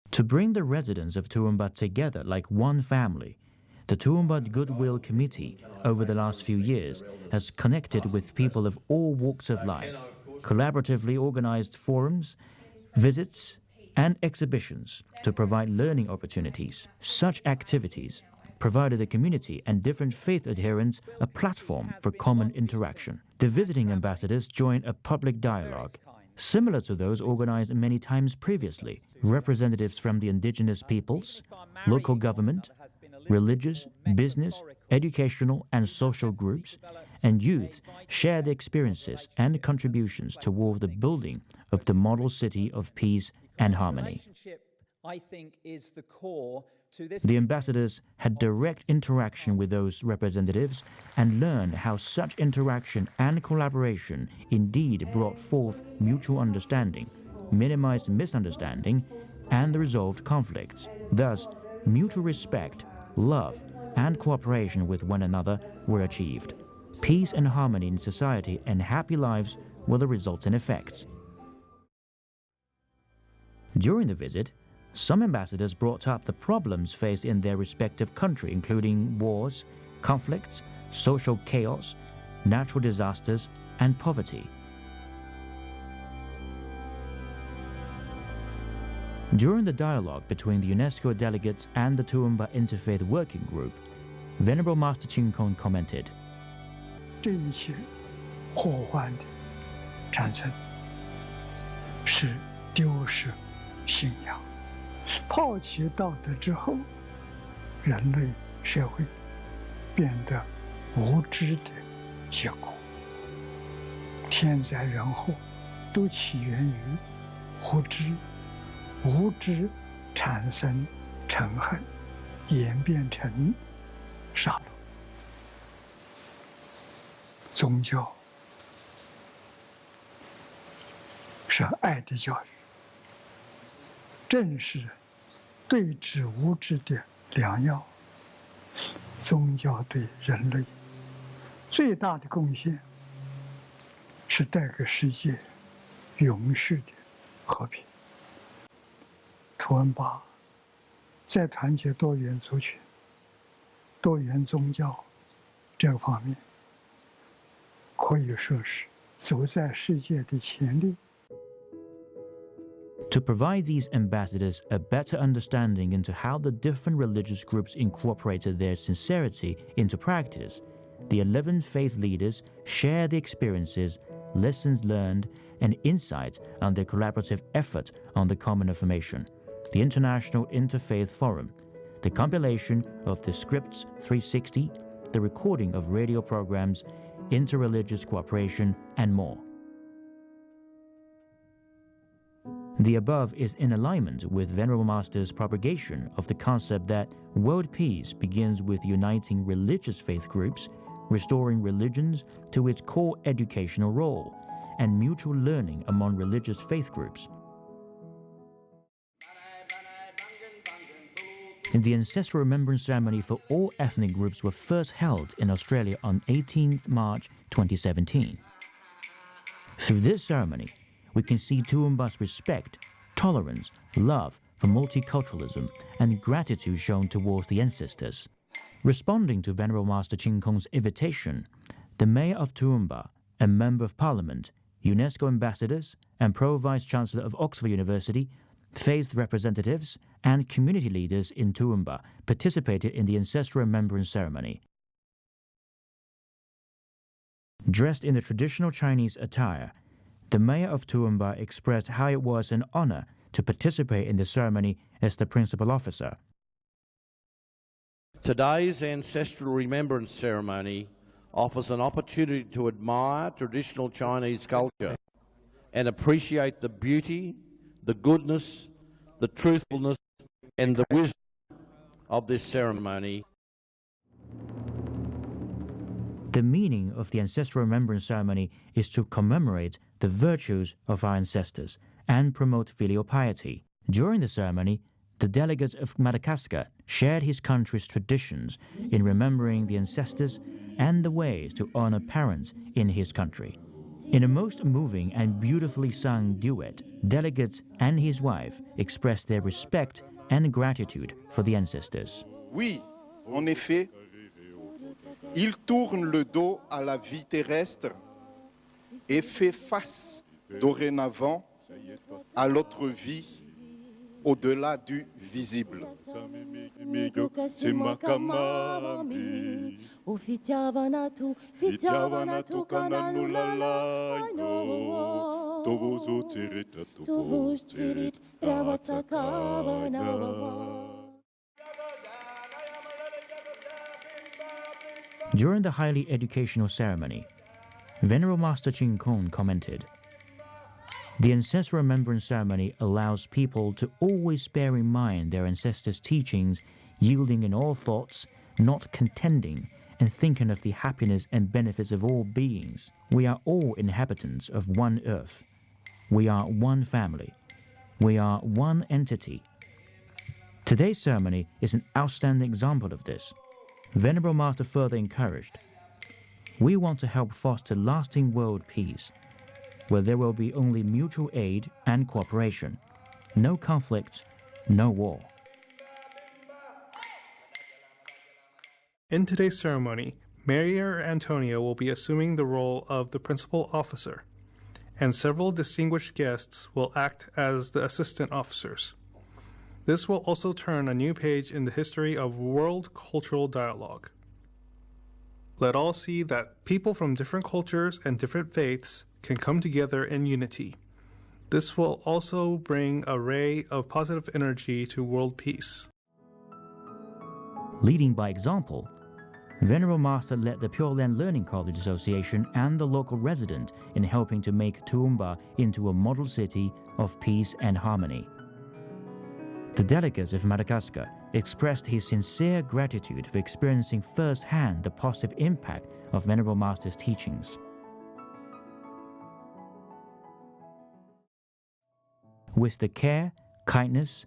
To bring the residents of Toowoomba together like one family, the Toowoomba Goodwill Committee over the last few years has connected with people of all walks of life, collaboratively organized forums, visits, and exhibitions to provide learning opportunities. Such activities provided the community and different faith adherents a platform for common interaction. The visiting ambassadors joined a public dialogue, similar to those organized many times previously. Representatives from the indigenous peoples, local government, religious, business, educational, and social groups, and youth share their experiences and contributions toward the building of the model city of peace and harmony. I think is the core to this. The ambassadors had direct interaction with those representatives and learned how such interaction and collaboration indeed brought forth mutual understanding, minimized misunderstanding, and resolved conflicts. Thus, mutual respect, love, and cooperation with one another were achieved. Peace and harmony in society and happy lives were the resultant effects. During the visit, some ambassadors brought up the problems faced in their respective country, including wars, conflicts, social chaos, natural disasters, and poverty. During the dialogue between the UNESCO delegates and the Toowoomba Interfaith Working Group, Venerable Master Ching Kung commented, 这一切祸患的产生是丢失信仰。 抛弃道德之后，人类社会变得无知的结果。天灾人祸都起源于无知，无知产生嗔恨，演变成杀戮。宗教是爱的教育。 正是对治无知的良药。宗教对人类最大的贡献是带给世界永续的和平。图恩巴在团结多元族群、多元宗教这个方面，可以说是走在世界的前列。 To provide these ambassadors a better understanding into how the different religious groups incorporated their sincerity into practice, the 11 faith leaders share the experiences, lessons learned, and insights on their collaborative effort on the common information, the International Interfaith Forum, the compilation of the Scripts 360, the recording of radio programs, interreligious cooperation, and more. The above is in alignment with Venerable Master's propagation of the concept that world peace begins with uniting religious faith groups, restoring religions to its core educational role, and mutual learning among religious faith groups. The ancestral remembrance ceremony for all ethnic groups were first held in Australia on 18th March 2017. Through this ceremony, we can see Toowoomba's respect, tolerance, love for multiculturalism, and gratitude shown towards the ancestors. Responding to Venerable Master Ching Kung's invitation, the Mayor of Toowoomba, a Member of Parliament, UNESCO ambassadors, and Pro-Vice-Chancellor of Oxford University, faith representatives, and community leaders in Toowoomba participated in the ancestral remembrance ceremony. Dressed in the traditional Chinese attire, the Mayor of Toowoomba expressed how it was an honor to participate in the ceremony as the principal officer. Today's ancestral remembrance ceremony offers an opportunity to admire traditional Chinese culture and appreciate the beauty, the goodness, the truthfulness, and the wisdom of this ceremony. The meaning of the ancestral remembrance ceremony is to commemorate the virtues of our ancestors and promote filial piety. During the ceremony, the delegate of Madagascar shared his country's traditions in remembering the ancestors and the ways to honor parents in his country. In a most moving and beautifully sung duet, delegates and his wife expressed their respect and gratitude for the ancestors. Oui, en effet, il tourne le dos à la vie terrestre et fait face dorénavant à l'autre vie au-delà du visible. During the highly educational ceremony, Venerable Master Ching Kung commented, "The ancestral remembrance ceremony allows people to always bear in mind their ancestors' teachings, yielding in all thoughts, not contending, and thinking of the happiness and benefits of all beings. We are all inhabitants of one earth. We are one family. We are one entity." Today's ceremony is an outstanding example of this. Venerable Master further encouraged, "We want to help foster lasting world peace, where there will be only mutual aid and cooperation, no conflicts, no war." In today's ceremony, Mayor Antonio will be assuming the role of the principal officer, and several distinguished guests will act as the assistant officers. This will also turn a new page in the history of world cultural dialogue. Let all see that people from different cultures and different faiths can come together in unity. This will also bring a ray of positive energy to world peace. Leading by example, Venerable Master led the Pure Land Learning College Association and the local resident in helping to make Toowoomba into a model city of peace and harmony. The delegates of Madagascar expressed his sincere gratitude for experiencing firsthand the positive impact of Venerable Master's teachings. With the care, kindness,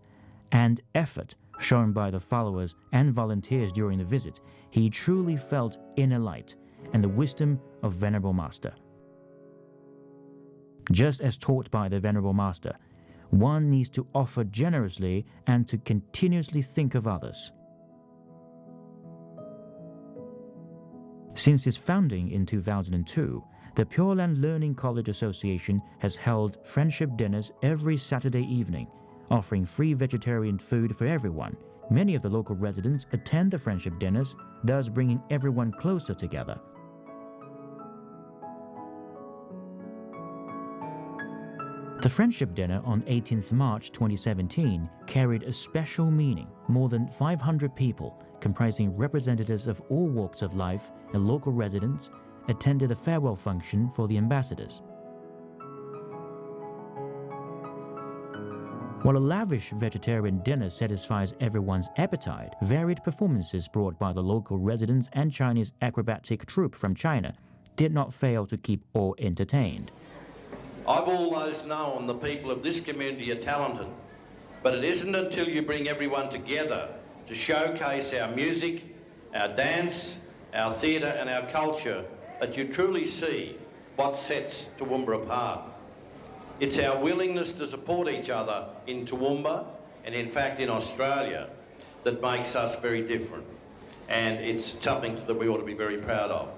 and effort shown by the followers and volunteers during the visit, he truly felt inner light and the wisdom of Venerable Master. Just as taught by the Venerable Master, one needs to offer generously and to continuously think of others. Since its founding in 2002, the Pure Land Learning College Association has held friendship dinners every Saturday evening, offering free vegetarian food for everyone. Many of the local residents attend the friendship dinners, thus bringing everyone closer together. The Friendship Dinner on 18th March 2017 carried a special meaning. More than 500 people, comprising representatives of all walks of life and local residents, attended a farewell function for the ambassadors. While a lavish vegetarian dinner satisfies everyone's appetite, varied performances brought by the local residents and Chinese acrobatic troupe from China did not fail to keep all entertained. I've always known the people of this community are talented, but it isn't until you bring everyone together to showcase our music, our dance, our theatre and our culture that you truly see what sets Toowoomba apart. It's our willingness to support each other in Toowoomba and in fact in Australia that makes us very different, and it's something that we ought to be very proud of.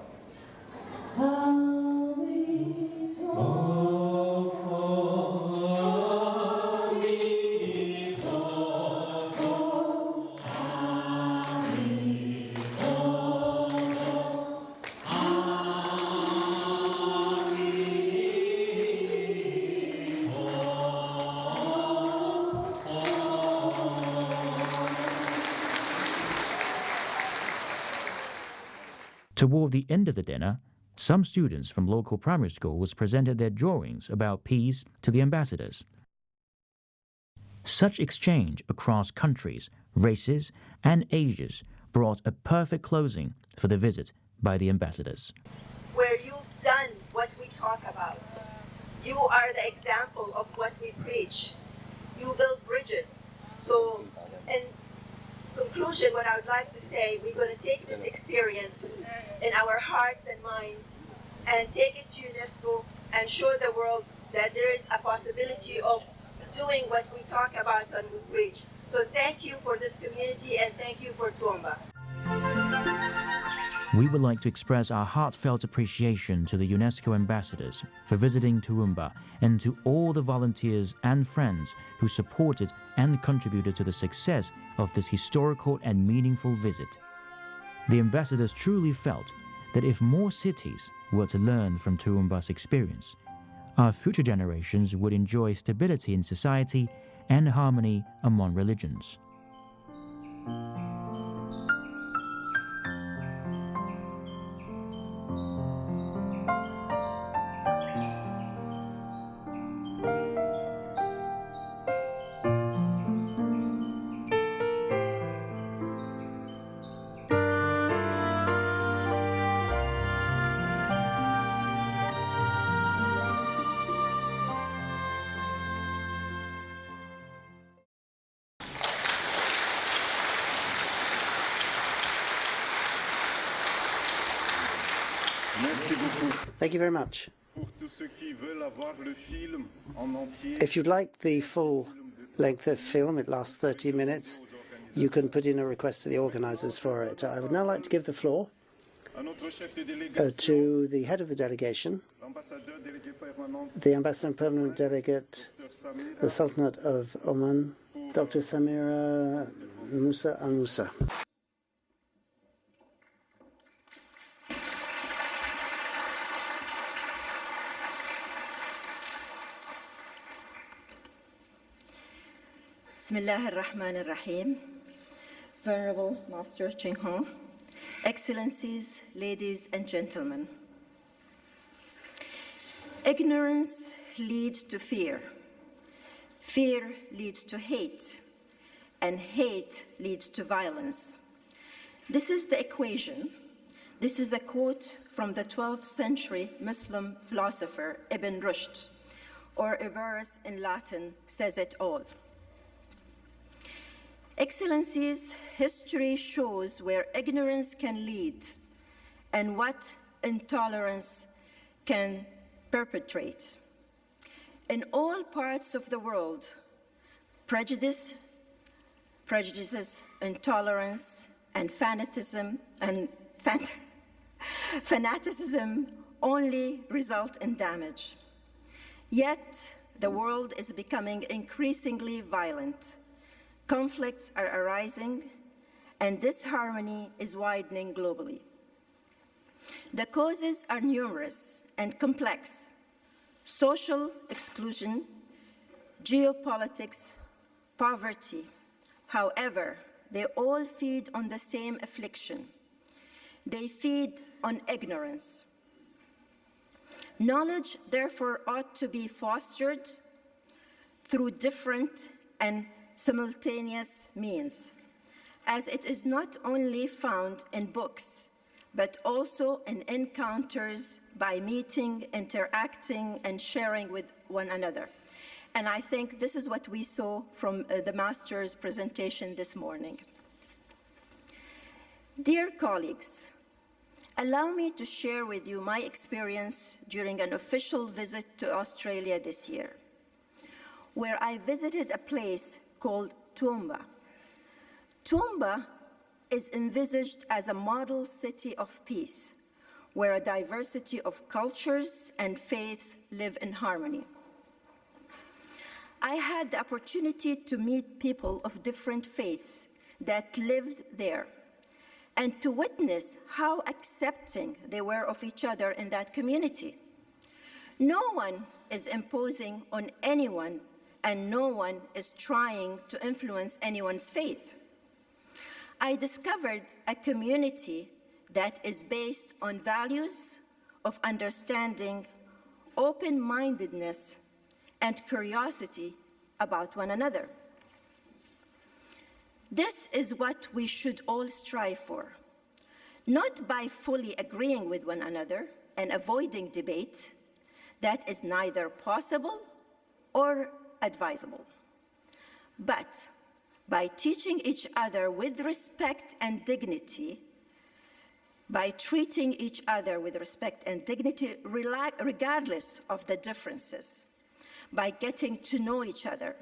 Toward the end of the dinner, some students from local primary schools presented their drawings about peace to the ambassadors. Such exchange across countries, races, and ages brought a perfect closing for the visit by the ambassadors. Where you've done what we talk about. You are the example of what we preach. You build bridges. So, in conclusion, what I would like to say, we're going to take this experience in our hearts and minds and take it to UNESCO and show the world that there is a possibility of doing what we talk about and we preach. So thank you for this community and thank you for Toowoomba. We would like to express our heartfelt appreciation to the UNESCO ambassadors for visiting Toowoomba and to all the volunteers and friends who supported and contributed to the success of this historical and meaningful visit. The ambassadors truly felt that if more cities were to learn from Toowoomba's experience, our future generations would enjoy stability in society and harmony among religions. Thank you very much. If you'd like the full length of film, it lasts 30 minutes, you can put in a request to the organisers for it. I would now like to give the floor to the head of the delegation, the Ambassador and Permanent Delegate, the Sultanate of Oman, Dr. Samira Musa Al-Musa. Bismillah ar-Rahman ar-Rahim. Venerable Master Ching Hong, Excellencies, ladies and gentlemen. Ignorance leads to fear. Fear leads to hate, and hate leads to violence. This is the equation. This is a quote from the 12th century Muslim philosopher Ibn Rushd, or a verse in Latin says it all. Excellencies, history shows where ignorance can lead and what intolerance can perpetrate. In all parts of the world, prejudices, intolerance, and fanaticism only result in damage. Yet, the world is becoming increasingly violent. Conflicts are arising, and disharmony is widening globally. The causes are numerous and complex: social exclusion, geopolitics, poverty. However, they all feed on the same affliction. They feed on ignorance. Knowledge, therefore, ought to be fostered through different and simultaneous means, as it is not only found in books, but also in encounters by meeting, interacting, and sharing with one another. And I think this is what we saw from the Master's presentation this morning. Dear colleagues, allow me to share with you my experience during an official visit to Australia this year, where I visited a place called Toowoomba. Toowoomba is envisaged as a model city of peace, where a diversity of cultures and faiths live in harmony. I had the opportunity to meet people of different faiths that lived there, and to witness how accepting they were of each other in that community. No one is imposing on anyone, and no one is trying to influence anyone's faith. I discovered a community that is based on values of understanding, open-mindedness, and curiosity about one another. This is what we should all strive for, not by fully agreeing with one another and avoiding debate that is neither possible or advisable, but by teaching each other with respect and dignity, by treating each other with respect and dignity regardless of the differences, by getting to know each other,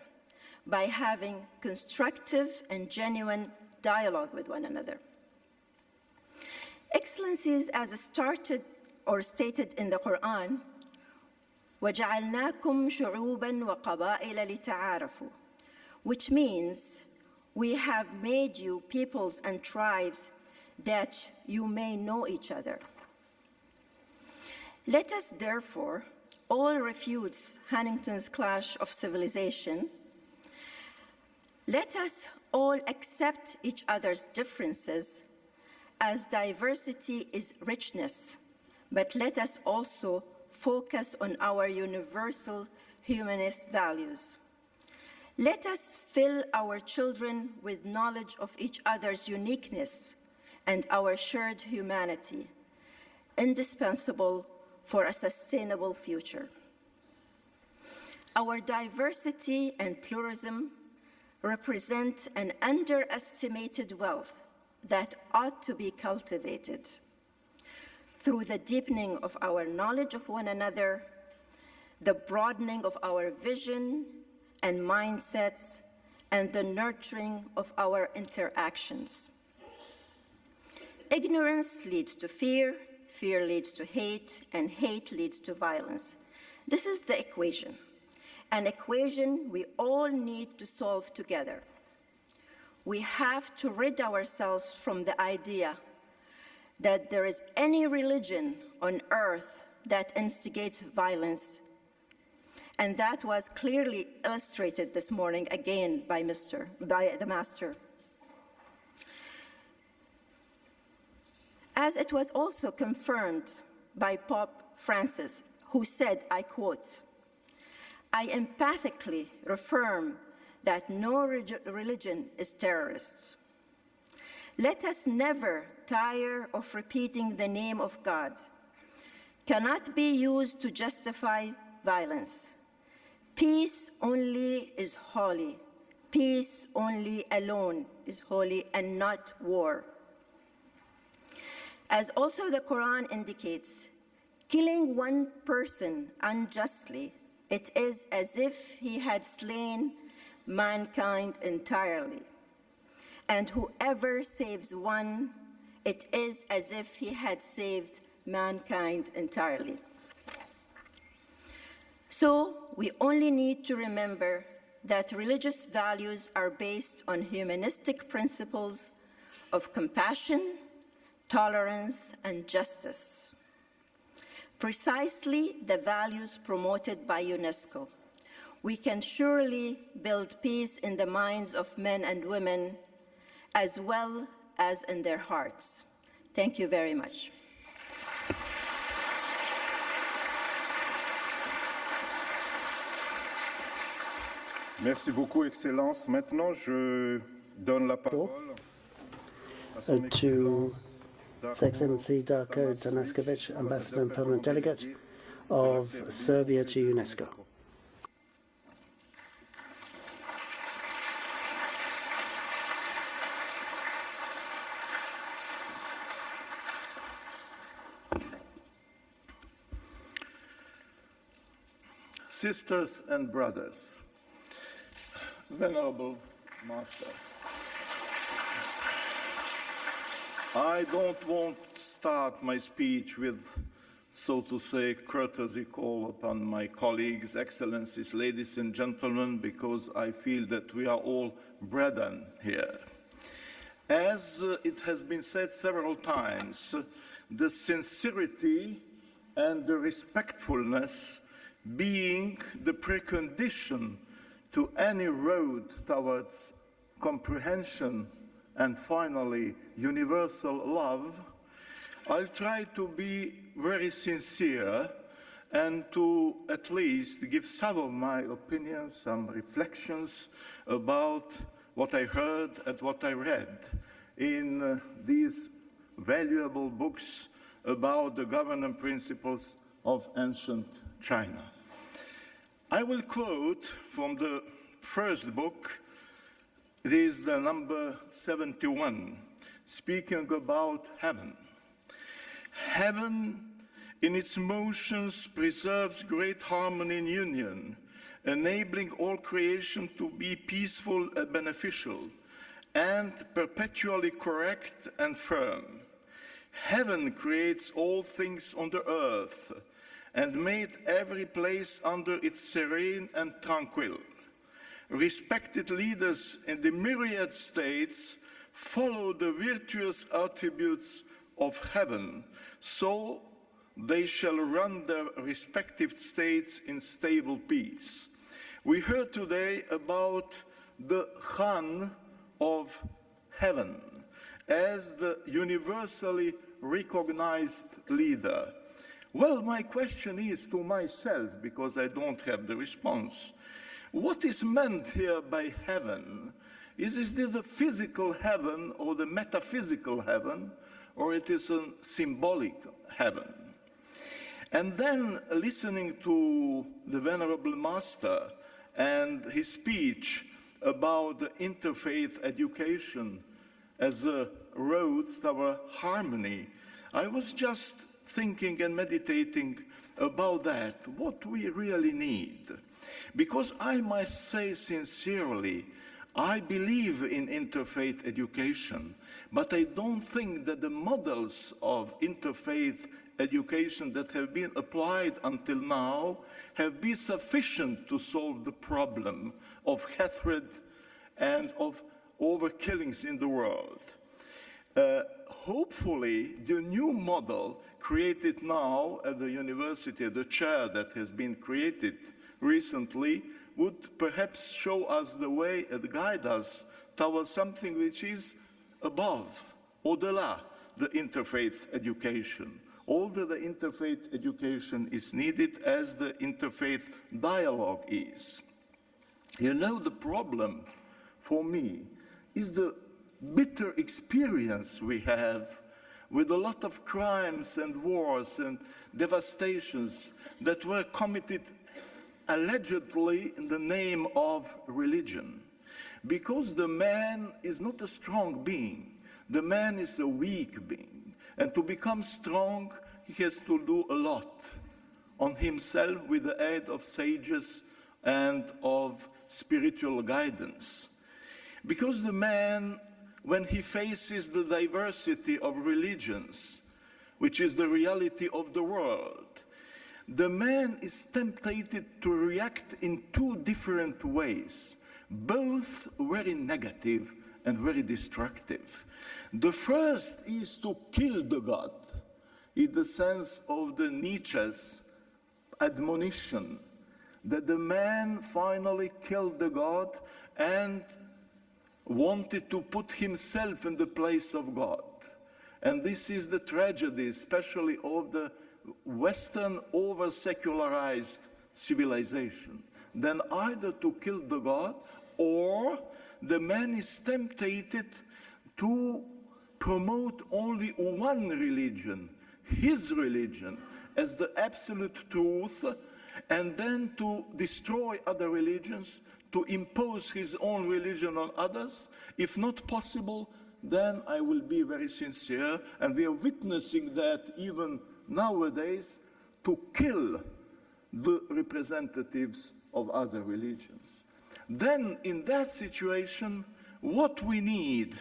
by having constructive and genuine dialogue with one another. Excellencies, as started or stated in the Quran, وَجَعَلْنَاكُمْ شُعُوبًا وَقَبَائِلَ لِتَعَارَفُوا, which means we have made you peoples and tribes that you may know each other. Let us therefore all refute Huntington's clash of civilization. Let us all accept each other's differences, as diversity is richness, but let us also focus on our universal humanist values. Let us fill our children with knowledge of each other's uniqueness and our shared humanity, indispensable for a sustainable future. Our diversity and pluralism represent an underestimated wealth that ought to be cultivated through the deepening of our knowledge of one another, the broadening of our vision and mindsets, and the nurturing of our interactions. Ignorance leads to fear, fear leads to hate, and hate leads to violence. This is the equation, an equation we all need to solve together. We have to rid ourselves from the idea that there is any religion on earth that instigates violence. And that was clearly illustrated this morning again by the Master. As it was also confirmed by Pope Francis, who said, I quote, I emphatically reaffirm that no religion is terrorist. Let us never tire of repeating the name of God. Cannot be used to justify violence. Peace only is holy. Peace only alone is holy, and not war. As also the Quran indicates, killing one person unjustly, it is as if he had slain mankind entirely. And whoever saves one, it is as if he had saved mankind entirely. So we only need to remember that religious values are based on humanistic principles of compassion, tolerance, and justice. Precisely the values promoted by UNESCO. We can surely build peace in the minds of men and women, as well as in their hearts. Thank you very much. Merci beaucoup, Excellence. Maintenant, je donne la parole à son to Excellence His Excellency Darko Tanaskovic, Ambassador and Permanent Delegate of Serbia to UNESCO. Sisters and brothers, Venerable Master, I don't want to start my speech with, so to say, courtesy call upon my colleagues, excellencies, ladies and gentlemen, because I feel that we are all brethren here. As it has been said several times, the sincerity and the respectfulness being the precondition to any road towards comprehension and finally universal love, I'll try to be very sincere and to at least give some of my opinions, some reflections about what I heard and what I read in these valuable books about the governing principles of ancient China. I will quote from the first book. It is the number 71, speaking about heaven. Heaven, in its motions, preserves great harmony and union, enabling all creation to be peaceful and beneficial, and perpetually correct and firm. Heaven creates all things on the earth, and made every place under its serene and tranquil. Respected leaders in the myriad states follow the virtuous attributes of heaven, so they shall run their respective states in stable peace. We heard today about the Khan of heaven as the universally recognized leader. Well, my question is to myself, because I don't have the response. What is meant here by heaven? Is this the physical heaven or the metaphysical heaven, or it is a symbolic heaven? And then listening to the Venerable Master and his speech about the interfaith education as a road toward harmony, I was just thinking and meditating about that, what we really need. Because I must say sincerely, I believe in interfaith education, but I don't think that the models of interfaith education that have been applied until now have been sufficient to solve the problem of hatred and of overkillings in the world. Hopefully, the new model created now at the university, the chair that has been created recently, would perhaps show us the way and guide us towards something which is above, au-delà, the interfaith education. Although the interfaith education is needed as the interfaith dialogue is. You know, the problem for me is the bitter experience we have with a lot of crimes and wars and devastations that were committed allegedly in the name of religion. Because the man is not a strong being, the man is a weak being. And to become strong, he has to do a lot on himself with the aid of sages and of spiritual guidance. Because the man, when he faces the diversity of religions, which is the reality of the world, the man is tempted to react in two different ways, both very negative and very destructive. The first is to kill the God, in the sense of the Nietzsche's admonition, that the man finally killed the God and wanted to put himself in the place of God. And this is the tragedy, especially of the Western over-secularized civilization, than either to kill the God, or the man is tempted to promote only one religion, his religion, as the absolute truth, and then to destroy other religions, to impose his own religion on others. If not possible, then I will be very sincere, and we are witnessing that even nowadays, to kill the representatives of other religions. Then, in that situation, what we need,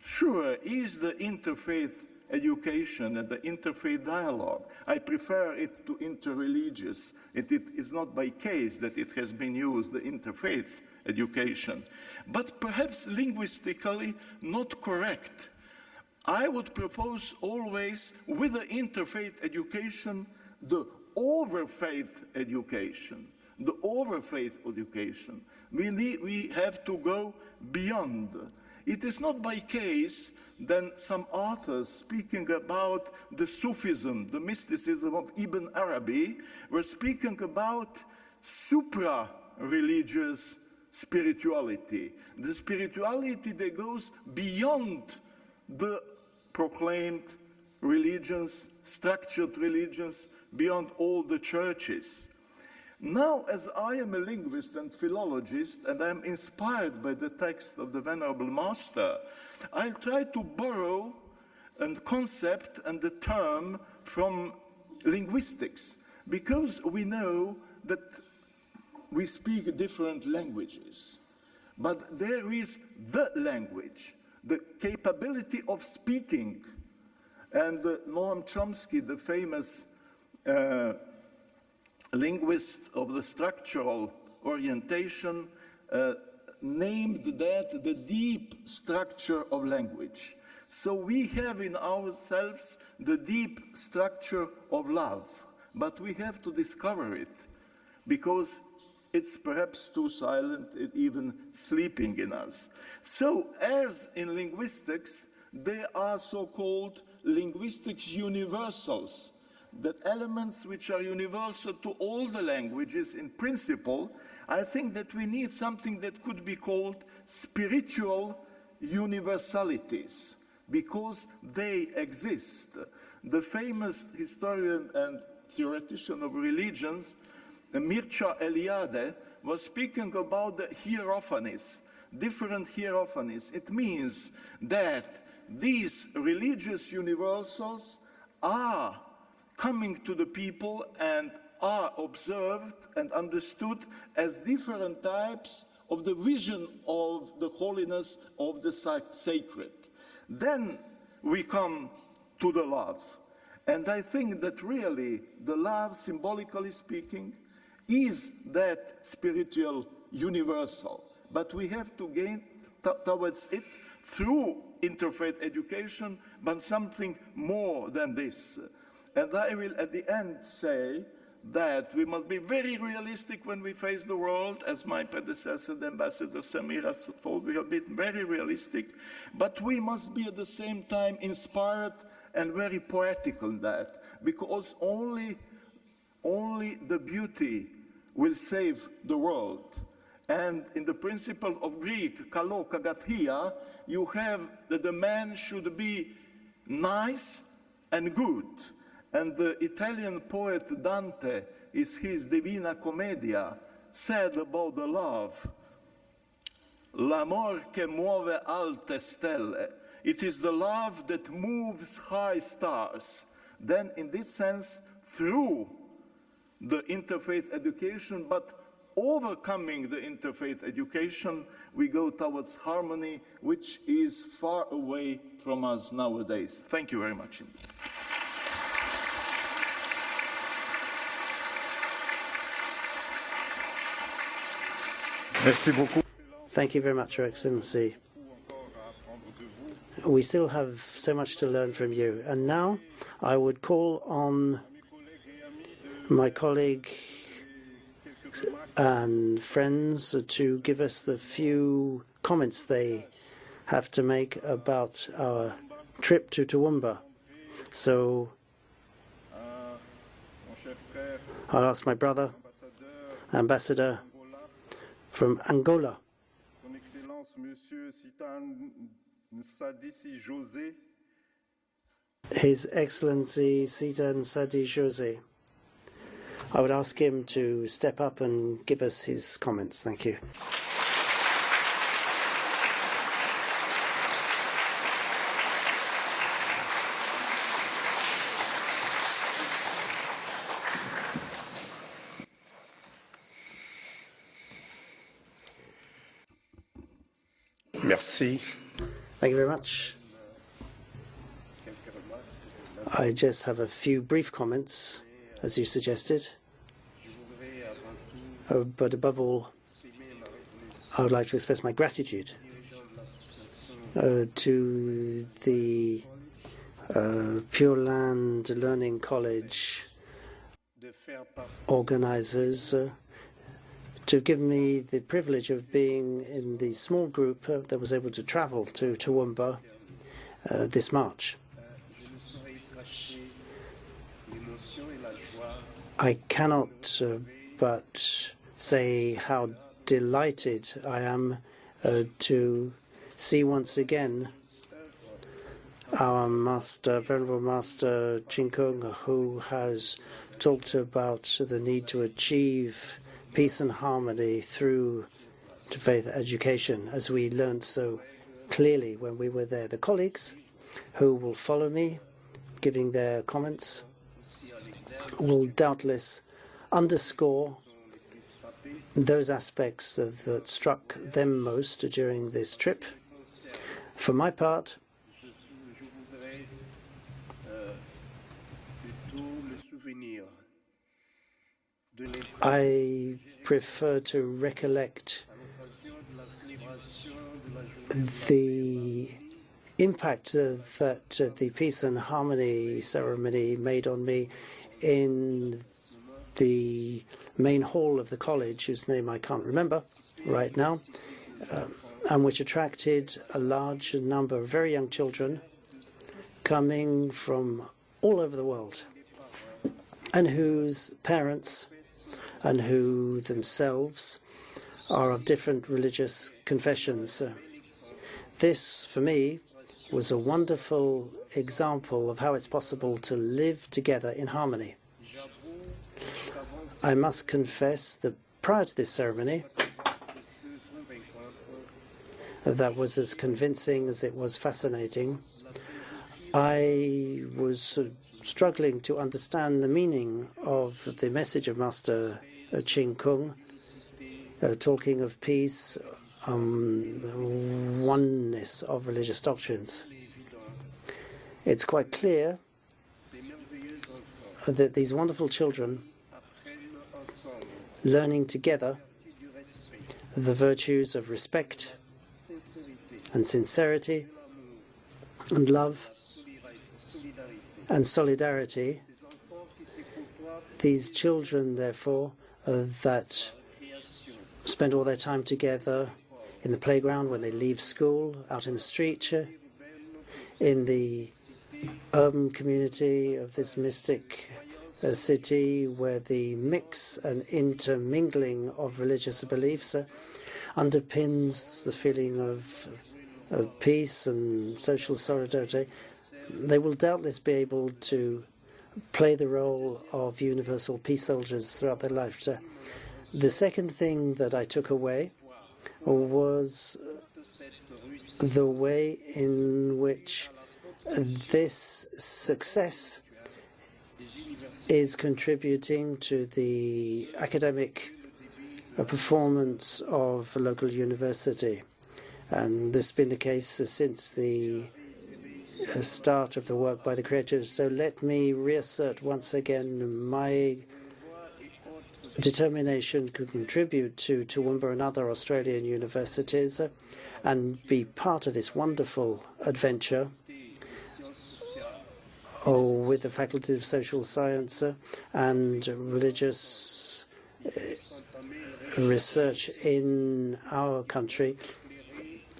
sure, is the interfaith education and the interfaith dialogue. I prefer it to interreligious. It is not by case that it has been used, the interfaith education. But perhaps linguistically not correct. I would propose always, with the interfaith education, the overfaith education. The overfaith education. We have to go beyond. It is not by case that some authors speaking about the Sufism, the mysticism of Ibn Arabi, were speaking about supra-religious spirituality. The spirituality that goes beyond the proclaimed religions, structured religions, beyond all the churches. Now, as I am a linguist and philologist, and I am inspired by the text of the Venerable Master, I'll try to borrow a concept and the term from linguistics, because we know that we speak different languages. But there is the language, the capability of speaking. And Noam Chomsky, the famous linguist of the structural orientation, named that the deep structure of language. So we have in ourselves the deep structure of love, but we have to discover it, because it's perhaps too silent, even sleeping in us. So as in linguistics, there are so-called linguistics universals, that elements which are universal to all the languages in principle. I think that we need something that could be called spiritual universalities, because they exist. The famous historian and theoretician of religions, Mircea Eliade, was speaking about the hierophanies, different hierophanies. It means that these religious universals are coming to the people and are observed and understood as different types of the vision of the holiness of the sacred. Then we come to the love. And I think that really the love, symbolically speaking, is that spiritual universal. But we have to gain towards it through interfaith education, but something more than this. And I will at the end say that we must be very realistic when we face the world, as my predecessor, the Ambassador Samira, told. We have been very realistic, but we must be at the same time inspired and very poetical in that, because only the beauty will save the world. And in the principle of Greek, kalo kagathia, you have that the man should be nice and good. And the Italian poet Dante, is his Divina Commedia, said about the love, l'amor che muove alte stelle. It is the love that moves high stars. Then in this sense, through the interfaith education, but overcoming the interfaith education, we go towards harmony, which is far away from us nowadays. Thank you very much. Thank you very much, Your Excellency. We still have so much to learn from you. And now I would call on my colleague and friends to give us the few comments they have to make about our trip to Toowoomba. So I'll ask my brother, Ambassador from Angola. Son Excellence, Monsieur Sitan Sadisi José. His Excellency Sitan Sadi José. I would ask him to step up and give us his comments. Thank you. Merci. Thank you very much. I just have a few brief comments, as you suggested. But above all, I would like to express my gratitude to the Pure Land Learning College organizers to give me the privilege of being in the small group that was able to travel to Toowoomba this March. I cannot but say how delighted I am to see once again our master, Venerable Master Chinkung, who has talked about the need to achieve peace and harmony through faith education, as we learned so clearly when we were there. The colleagues who will follow me, giving their comments, will doubtless underscore those aspects that struck them most during this trip. For my part, I prefer to recollect the impact that the Peace and Harmony ceremony made on me in the main hall of the college, whose name I can't remember right now, and which attracted a large number of very young children coming from all over the world, and whose parents and who themselves are of different religious confessions. This, for me, was a wonderful example of how it's possible to live together in harmony. I must confess that prior to this ceremony, that was as convincing as it was fascinating, I was struggling to understand the meaning of the message of Master Ching Kung, talking of peace, oneness of religious doctrines. It's quite clear that these wonderful children, learning together the virtues of respect and sincerity and love and solidarity, these children, therefore, that spend all their time together in the playground, when they leave school, out in the street, in the urban community of this mystic city, where the mix and intermingling of religious beliefs underpins the feeling of peace and social solidarity. They will doubtless be able to play the role of universal peace soldiers throughout their life. The second thing that I took away was the way in which this success is contributing to the academic performance of a local university. And this has been the case since the start of the work by the creators. So let me reassert once again my determination to contribute to Toowoomba and other Australian universities and be part of this wonderful adventure with the Faculty of Social Science and religious research in our country,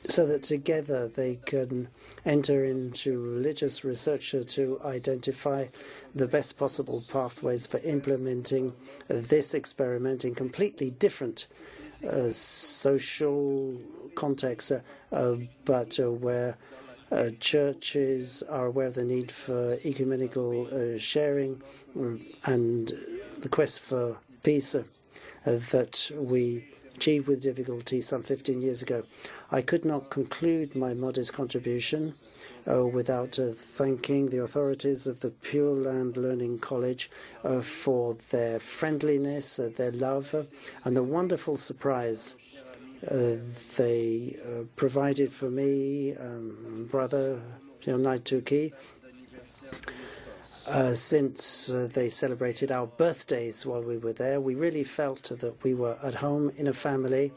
so that together they can enter into religious research to identify the best possible pathways for implementing this experiment in completely different social context, but where churches are aware of the need for ecumenical sharing and the quest for peace that we achieved with difficulty some 15 years ago. I could not conclude my modest contribution without thanking the authorities of the Pure Land Learning College for their friendliness, their love, and the wonderful surprise they provided for me, brother Naituki, since they celebrated our birthdays while we were there. We really felt that we were at home in a family.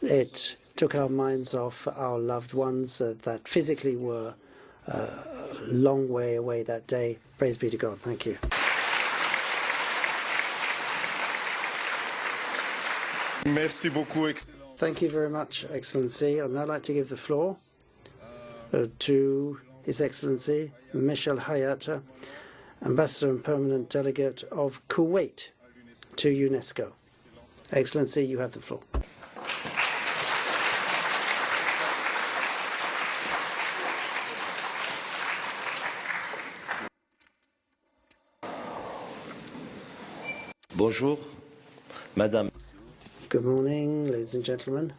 It took our minds off our loved ones that physically were a long way away that day. Praise be to God. Thank you. Merci beaucoup. Thank you very much, Excellency. I'd now like to give the floor to His Excellency Michel Hayat, Ambassador and Permanent Delegate of Kuwait to UNESCO. Excellency, you have the floor. Bonjour, Madame. Good morning, ladies and gentlemen.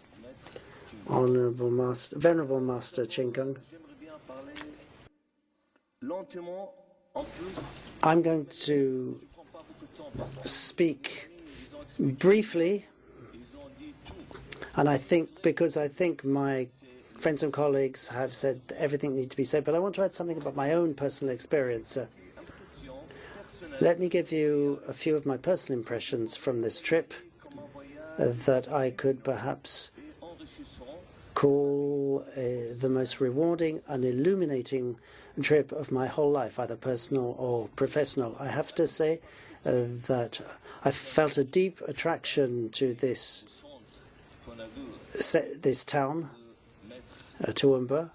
Venerable Master Ching Kung. I'm going to speak briefly, and I think my friends and colleagues have said everything that needs to be said, but I want to add something about my own personal experience. Let me give you a few of my personal impressions from this trip that I could perhaps call the most rewarding and illuminating trip of my whole life, either personal or professional. I have to say that I felt a deep attraction to this town, Toowoomba,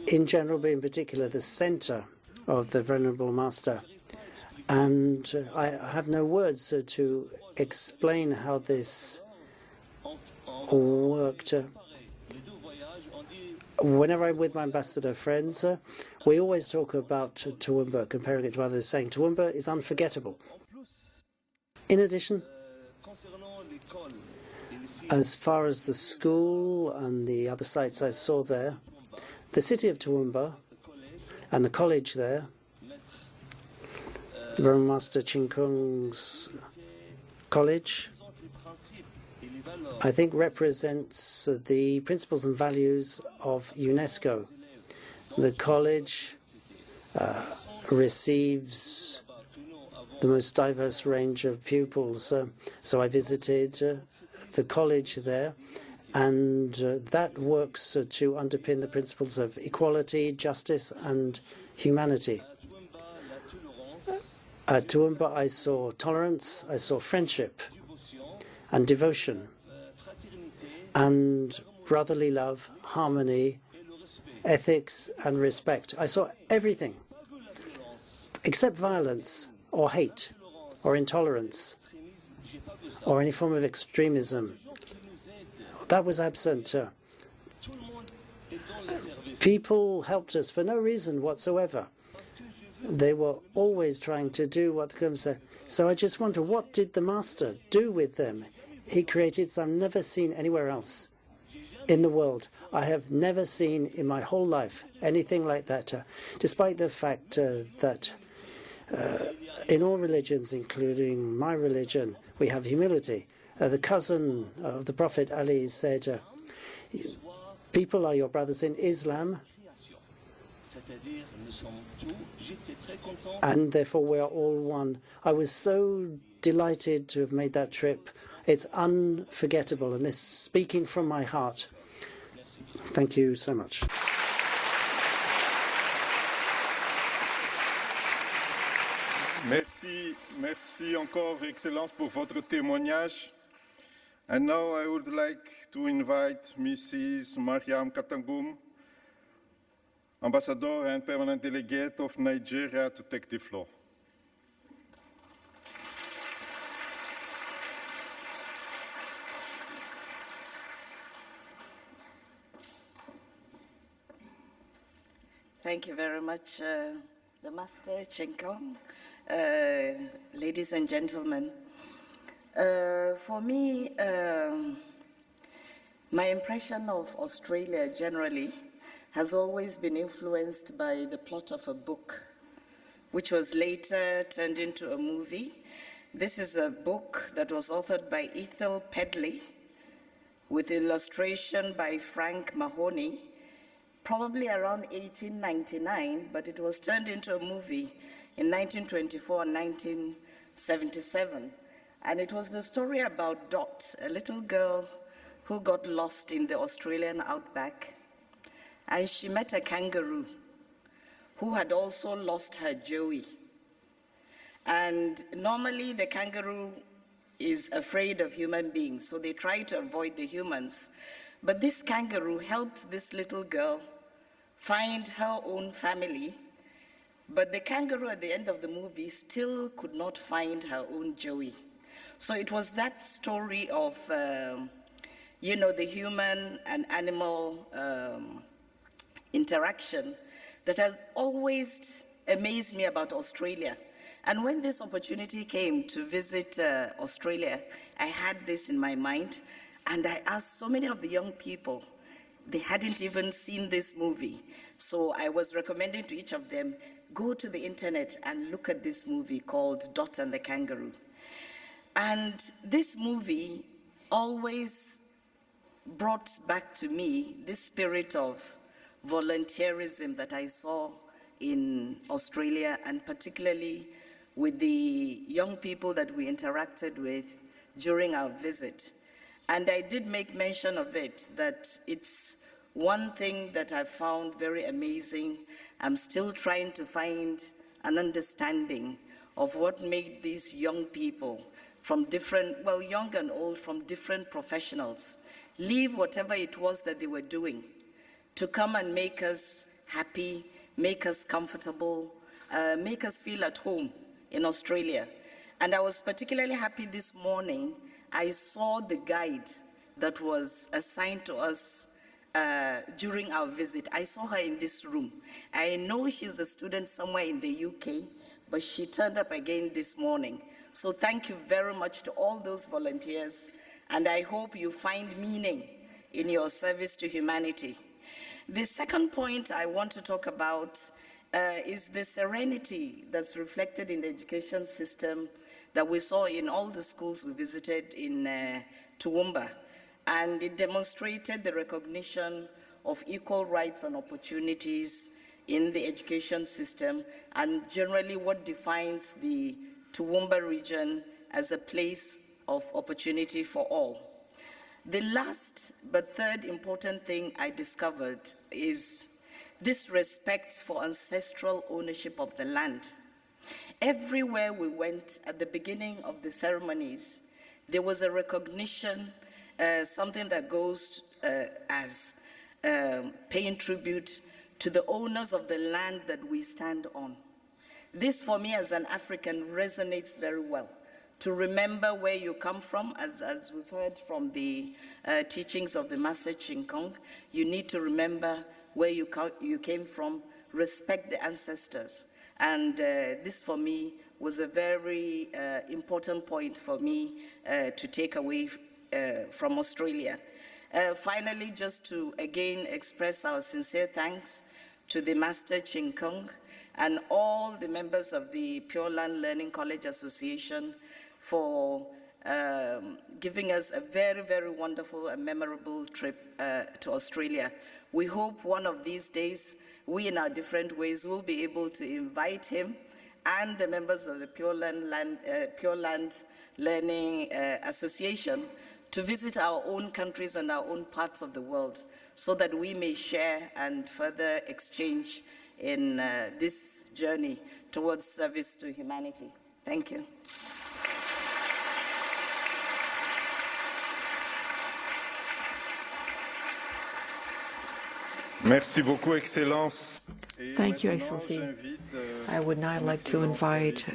in general, but in particular the center of the Venerable Master. And I have no words to explain how this worked. Whenever I'm with my ambassador friends, we always talk about Toowoomba, comparing it to others, saying Toowoomba is unforgettable. In addition, as far as the school and the other sites I saw there, the city of Toowoomba and the college there, Venerable Master Ching Kung's college, I think represents the principles and values of UNESCO. The college receives the most diverse range of pupils. So I visited the college there, and that works to underpin the principles of equality, justice, and humanity. At Toowoomba, I saw tolerance, I saw friendship and devotion, and brotherly love, harmony, ethics, and respect. I saw everything except violence or hate or intolerance or any form of extremism. That was absent. People helped us for no reason whatsoever. They were always trying to do what the government said. So I just wonder, what did the Master do with them? He created something never seen anywhere else in the world. I have never seen in my whole life anything like that, despite the fact that in all religions, including my religion, we have humility. The cousin of the Prophet Ali said, people are your brothers in Islam, and therefore we are all one. I was so delighted to have made that trip. It's unforgettable, and this is speaking from my heart. Thank you so much. Merci encore, Excellence, pour votre témoignage. And now I would like to invite Mrs. Mariam Katangum, Ambassador and Permanent Delegate of Nigeria, to take the floor. Thank you very much, the Master Chinkong, ladies and gentlemen. For me, my impression of Australia generally has always been influenced by the plot of a book, which was later turned into a movie. This is a book that was authored by Ethel Pedley with illustration by Frank Mahoney, probably around 1899, but it was turned into a movie in 1924 and 1977. And it was the story about Dot, a little girl who got lost in the Australian outback. And she met a kangaroo who had also lost her Joey. And normally the kangaroo is afraid of human beings, so they try to avoid the humans. But this kangaroo helped this little girl find her own family, but the kangaroo at the end of the movie still could not find her own Joey. So it was that story of, you know, the human and animal interaction that has always amazed me about Australia. And when this opportunity came to visit Australia, I had this in my mind, and I asked so many of the young people, they hadn't even seen this movie. So I was recommending to each of them, go to the internet and look at this movie called Dot and the Kangaroo. And this movie always brought back to me this spirit of volunteerism that I saw in Australia, and particularly with the young people that we interacted with during our visit. And I did make mention of it, that it's one thing that I found very amazing. I'm still trying to find an understanding of what made these young people from different, well, young and old, from different professionals, leave whatever it was that they were doing to come and make us happy, make us comfortable, make us feel at home in Australia. And I was particularly happy this morning. I saw the guide that was assigned to us during our visit. I saw her in this room. I know she's a student somewhere in the UK, but she turned up again this morning. So thank you very much to all those volunteers, and I hope you find meaning in your service to humanity. The second point I want to talk about is the serenity that's reflected in the education system that we saw in all the schools we visited in Toowoomba. And it demonstrated the recognition of equal rights and opportunities in the education system, and generally what defines the Toowoomba region as a place of opportunity for all. The last but third important thing I discovered is this respect for ancestral ownership of the land. Everywhere we went at the beginning of the ceremonies, there was a recognition, something that goes as paying tribute to the owners of the land that we stand on. This, for me as an African, resonates very well. To remember where you come from, as we've heard from the teachings of the Master Chinkong, you need to remember where you came from, respect the ancestors. And this, for me, was a very important point for me to take away from Australia. Finally, just to again express our sincere thanks to the Master Chinkong and all the members of the Pure Land Learning College Association for giving us a very, very wonderful and memorable trip to Australia. We hope one of these days, we in our different ways will be able to invite him and the members of the Pure Land Learning Association to visit our own countries and our own parts of the world, so that we may share and further exchange in this journey towards service to humanity. Thank you. Merci beaucoup, Excellence. Thank you, Excellency. I would now like to invite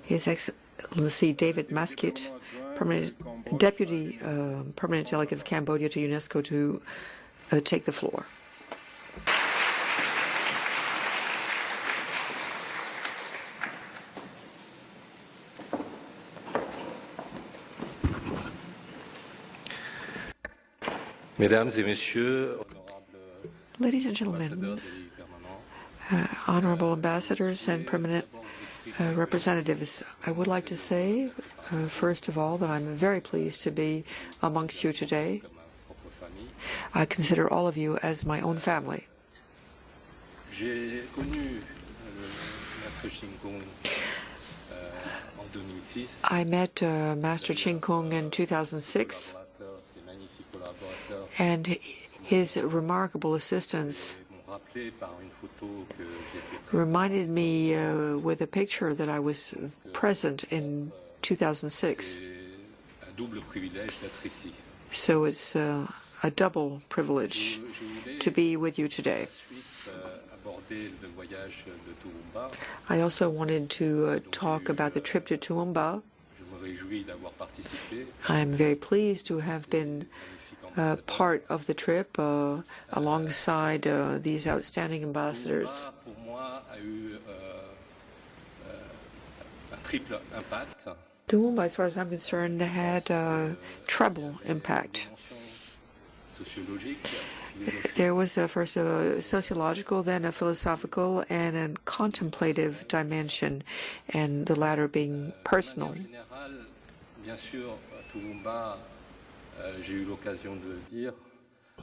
His Excellency David Maskit, Deputy Permanent Delegate of Cambodia to UNESCO, to take the floor. Mesdames et messieurs, Ladies and gentlemen, honorable ambassadors and permanent representatives, I would like to say, first of all, that I'm very pleased to be amongst you today. I consider all of you as my own family. I met Master Ching Kung in 2006, and his remarkable assistance reminded me with a picture that I was present in 2006. So it's a double privilege to be with you today. I also wanted to talk about the trip to Toowoomba. I'm very pleased to have been part of the trip alongside these outstanding ambassadors. Toowoomba, as far as I'm concerned, had a treble impact. There was first a sociological, then a philosophical, and a contemplative dimension, and the latter being personal.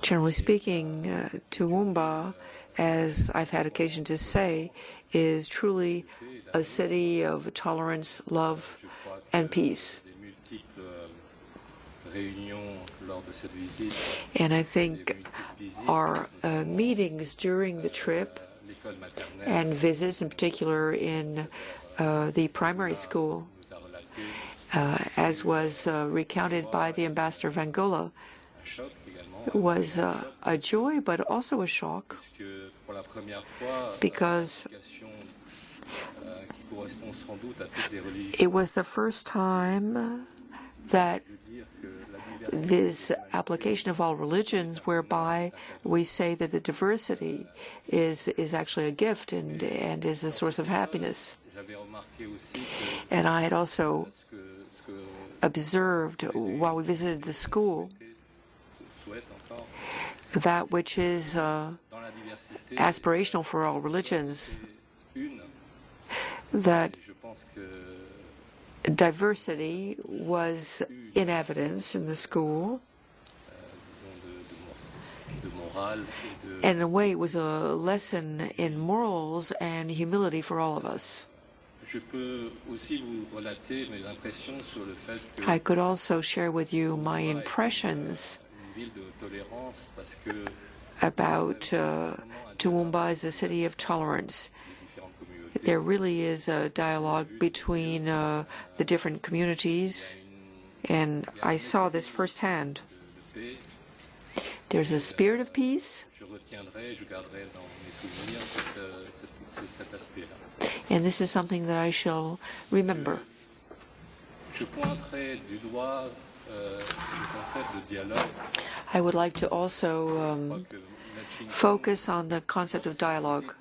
Generally speaking, Toowoomba, as I've had occasion to say, is truly a city of tolerance, love, and peace. And I think our meetings during the trip and visits, in particular in the primary school, as was recounted by the Ambassador of Angola, was a joy but also a shock, because it was the first time that this application of all religions, whereby we say that the diversity is actually a gift and is a source of happiness. And I had also observed while we visited the school that which is aspirational for all religions, that diversity was in evidence in the school, and in a way it was a lesson in morals and humility for all of us. I could also share with you my impressions about Toowoomba as a city of tolerance. There really is a dialogue between the different communities, and I saw this firsthand. There's a spirit of peace, and this is something that I shall remember. I would like to also focus on the concept of dialogue.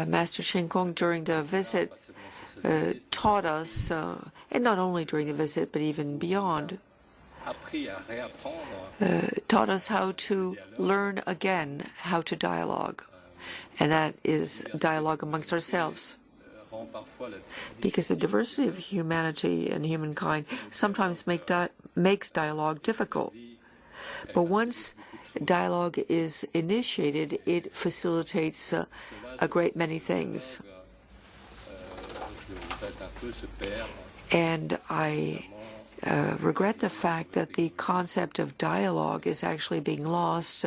Master Ching Kung, during the visit, taught us, and not only during the visit, but even beyond, taught us how to learn again how to dialogue. And that is dialogue amongst ourselves. Because the diversity of humanity and humankind sometimes makes dialogue difficult. But once dialogue is initiated, it facilitates a great many things. And I regret the fact that the concept of dialogue is actually being lost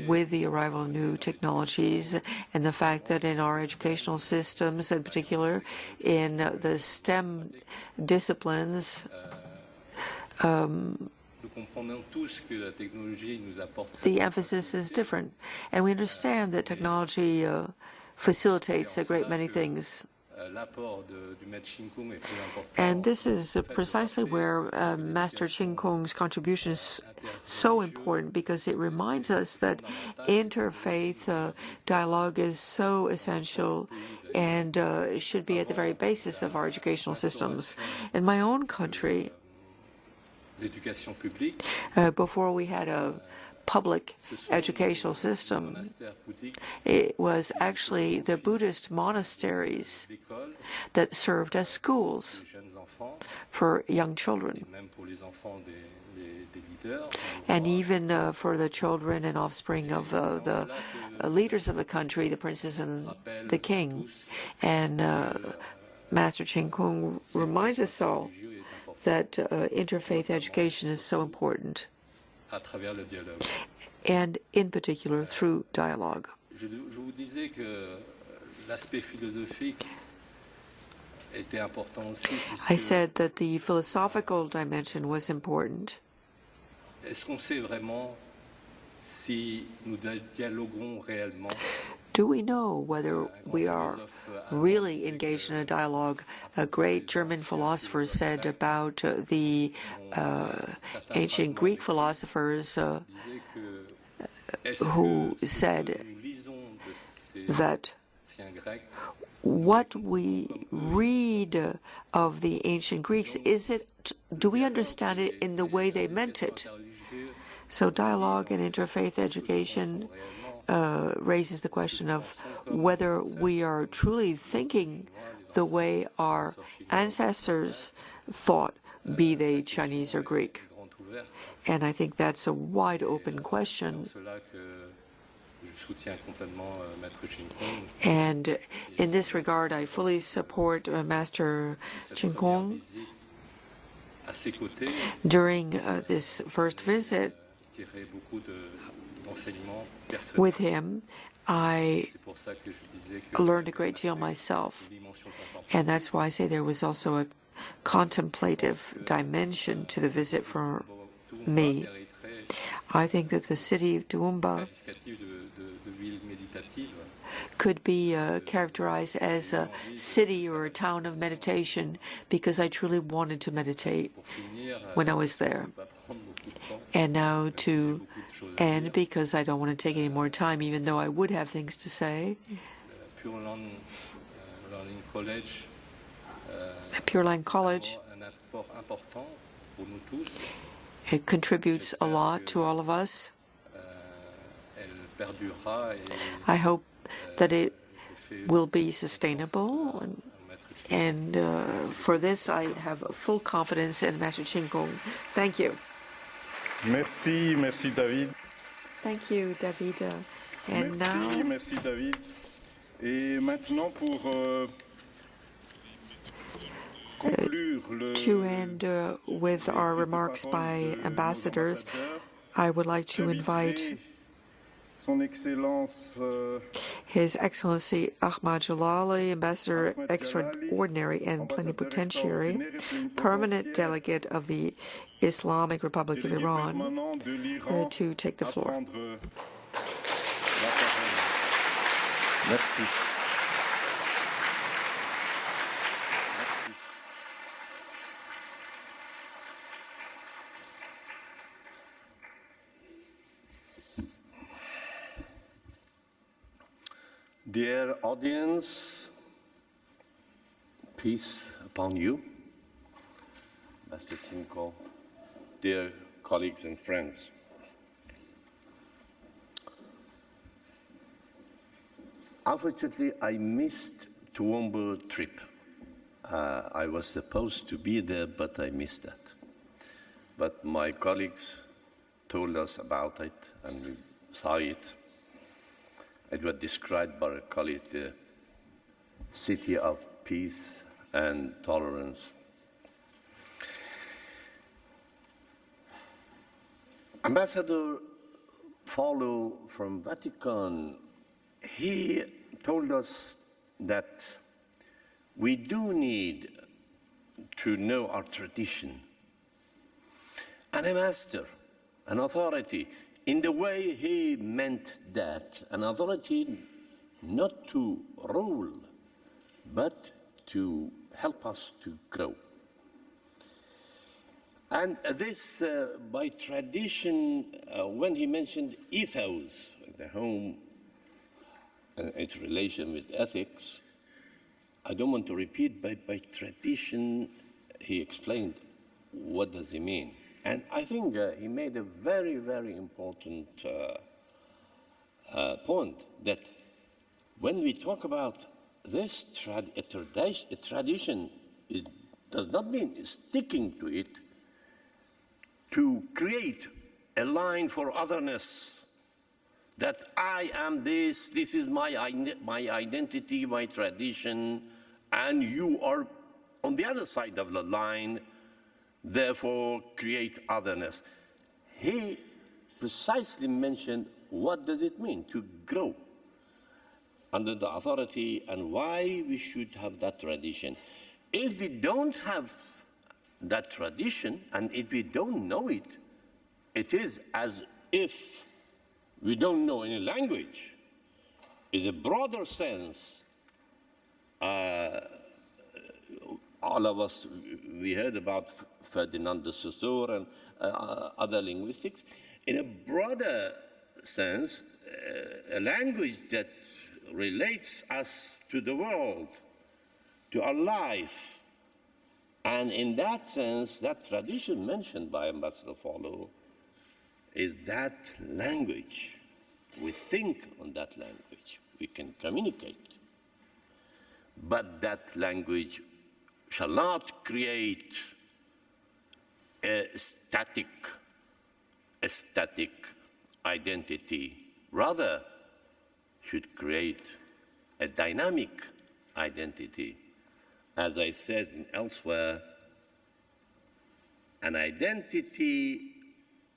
with the arrival of new technologies, and the fact that in our educational systems, in particular in the STEM disciplines, the emphasis is different. And we understand that technology facilitates a great many things. And this is precisely where Master Ching Kung's contribution is so important, because it reminds us that interfaith dialogue is so essential and should be at the very basis of our educational systems. In my own country, before we had a public educational system. It was actually the Buddhist monasteries that served as schools for young children, and even for the children and offspring of the leaders of the country, the princess and the king. And Master Ching Kung reminds us all that interfaith education is so important, and in particular through dialogue. I said that the philosophical dimension was important. Do we know whether we are really engaged in a dialogue? A great German philosopher said about the ancient Greek philosophers who said that what we read of the ancient Greeks, do we understand it in the way they meant it? So dialogue and interfaith education raises the question of whether we are truly thinking the way our ancestors thought, be they Chinese or Greek. And I think that's a wide open question. And in this regard, I fully support Master Ching Kung. During this first visit with him, I learned a great deal myself. And that's why I say there was also a contemplative dimension to the visit for me. I think that the city of Toowoomba could be characterized as a city or a town of meditation, because I truly wanted to meditate when I was there. And now to end, because I don't want to take any more time, even though I would have things to say. Pure Land College, it contributes a lot to all of us. I hope that it will be sustainable, and for this I have full confidence in Master Ching Kung. Thank you. Merci, merci David. Thank you, David. And now, merci David. Et maintenant pour to end with our remarks by ambassadors, I would like to invite His Excellency Ahmad Jalali, Ambassador Extraordinary and Plenipotentiary, Permanent Delegate of the Islamic Republic of Iran, to take the floor. Merci. Dear audience, peace upon you. Master Ching Kung, dear colleagues and friends. Unfortunately, I missed Toowoomba trip. I was supposed to be there, but I missed that. But my colleagues told us about it, and we saw it. It was described by a colleague, the city of peace and tolerance. Ambassador Follow from Vatican, he told us that we do need to know our tradition. And a master, an authority, in the way he meant that, an authority not to rule, but to help us to grow. And this, by tradition, when he mentioned ethos, the home, its relation with ethics, I don't want to repeat, but by tradition, he explained what does he mean. And I think he made a very, very important point, that when we talk about this tradition, it does not mean sticking to it to create a line for otherness, that I am this is my identity, my tradition, and you are on the other side of the line, therefore create otherness. He precisely mentioned what does it mean to grow under the authority and why we should have that tradition. If we don't have that tradition, and if we don't know it, it is as if we don't know any language. In a broader sense, all of us, we heard about Ferdinand de Saussure and other linguistics. In a broader sense, a language that relates us to the world, to our life. And in that sense, that tradition mentioned by Ambassador Follow is that language. We think on that language. We can communicate. But that language shall not create a static identity. Rather, should create a dynamic identity. As I said elsewhere, an identity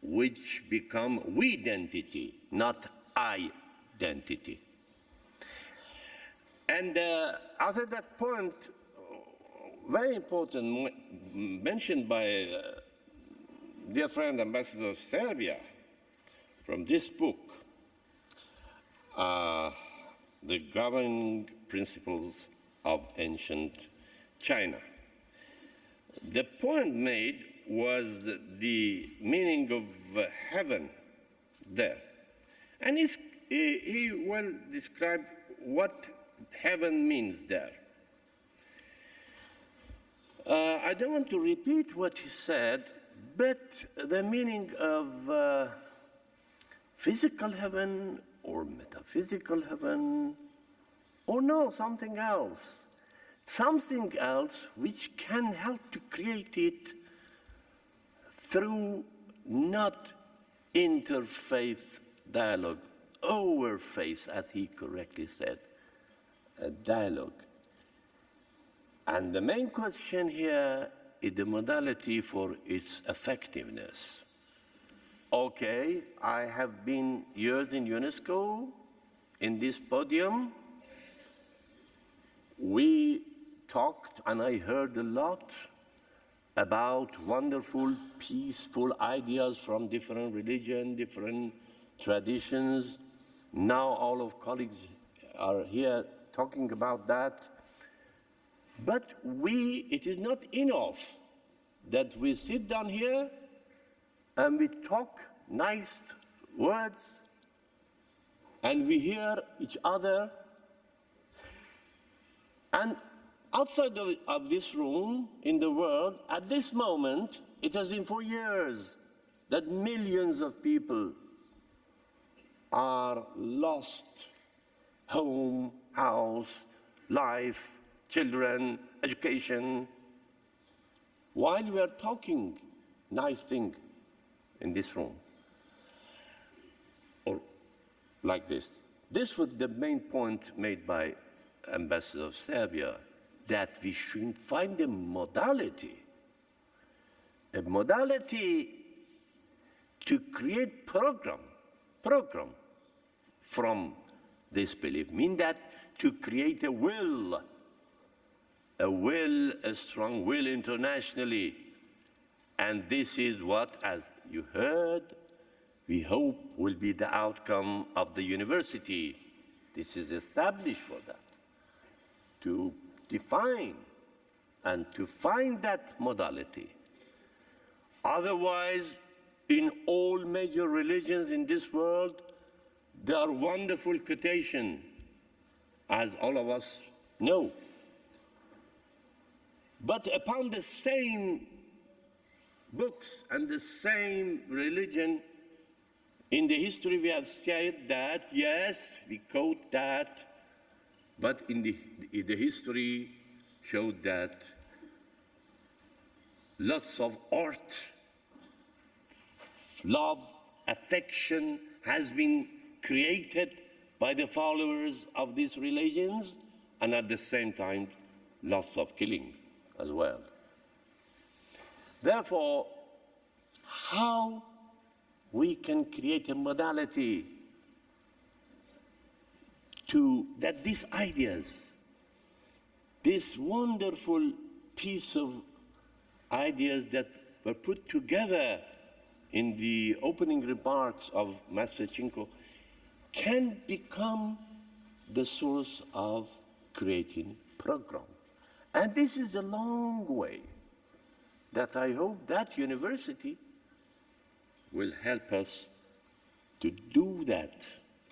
which become we-identity, not I-identity. And after that point, very important, mentioned by dear friend Ambassador of Serbia from this book, The Governing Principles of Ancient China. The point made was the meaning of heaven there. And he well described what heaven means there. I don't want to repeat what he said, but the meaning of physical heaven or metaphysical heaven, or no, something else. Something else which can help to create it through not interfaith dialogue, over faith, as he correctly said, a dialogue. And the main question here is the modality for its effectiveness. Okay, I have been years in UNESCO, in this podium. We talked and I heard a lot about wonderful, peaceful ideas from different religions, different traditions. Now all of colleagues are here talking about that. But it is not enough that we sit down here and we talk nice words and we hear each other. And outside of this room, in the world, at this moment, it has been for years that millions of people are lost. Home, house, life, children, education. While we are talking nice things in this room, or like this. This was the main point made by Ambassador of Serbia, that we should find a modality to create program from this belief. Mean that to create a strong will internationally. And this is what, as you heard, we hope will be the outcome of the university. This is established for that, to define and to find that modality. Otherwise, in all major religions in this world, there are wonderful quotations, as all of us know. But upon the same books and the same religion. In the history we have said that, yes, we quote that, but in the history showed that lots of art, love, affection has been created by the followers of these religions, and at the same time, lots of killing as well. Therefore, how we can create a modality to that these ideas, this wonderful piece of ideas that were put together in the opening remarks of Master Chinko, can become the source of creating program. And this is a long way that I hope that university will help us to do that.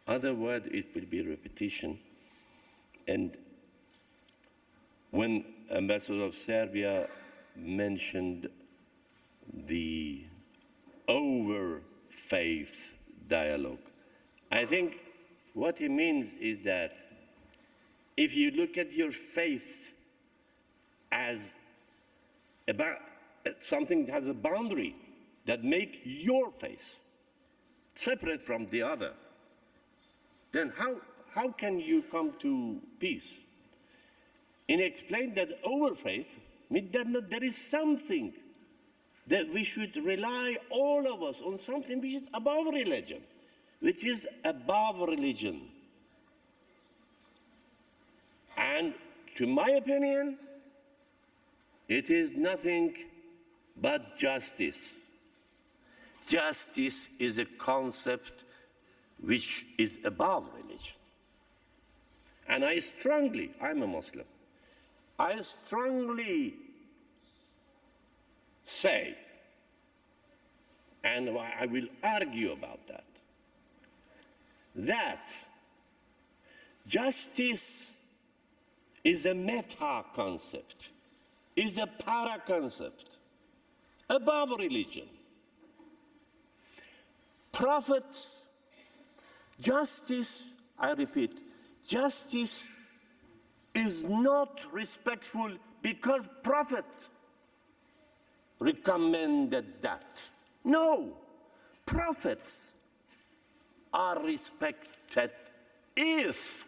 Otherwise, it will be repetition. And when Ambassador of Serbia mentioned the over-faith dialogue, I think what he means is that if you look at your faith as something that has a boundary that makes your faith separate from the other, then how can you come to peace? And he explained that over faith means that there is something that we should rely, all of us, on something which is above religion, which is above religion. And to my opinion, it is nothing but justice. Justice is a concept which is above religion. And I'm a Muslim, I strongly say, and I will argue about that justice is a meta-concept, is a para-concept, above religion. Prophets, justice, I repeat, justice is not respectful because prophets recommended that. No, prophets are respected if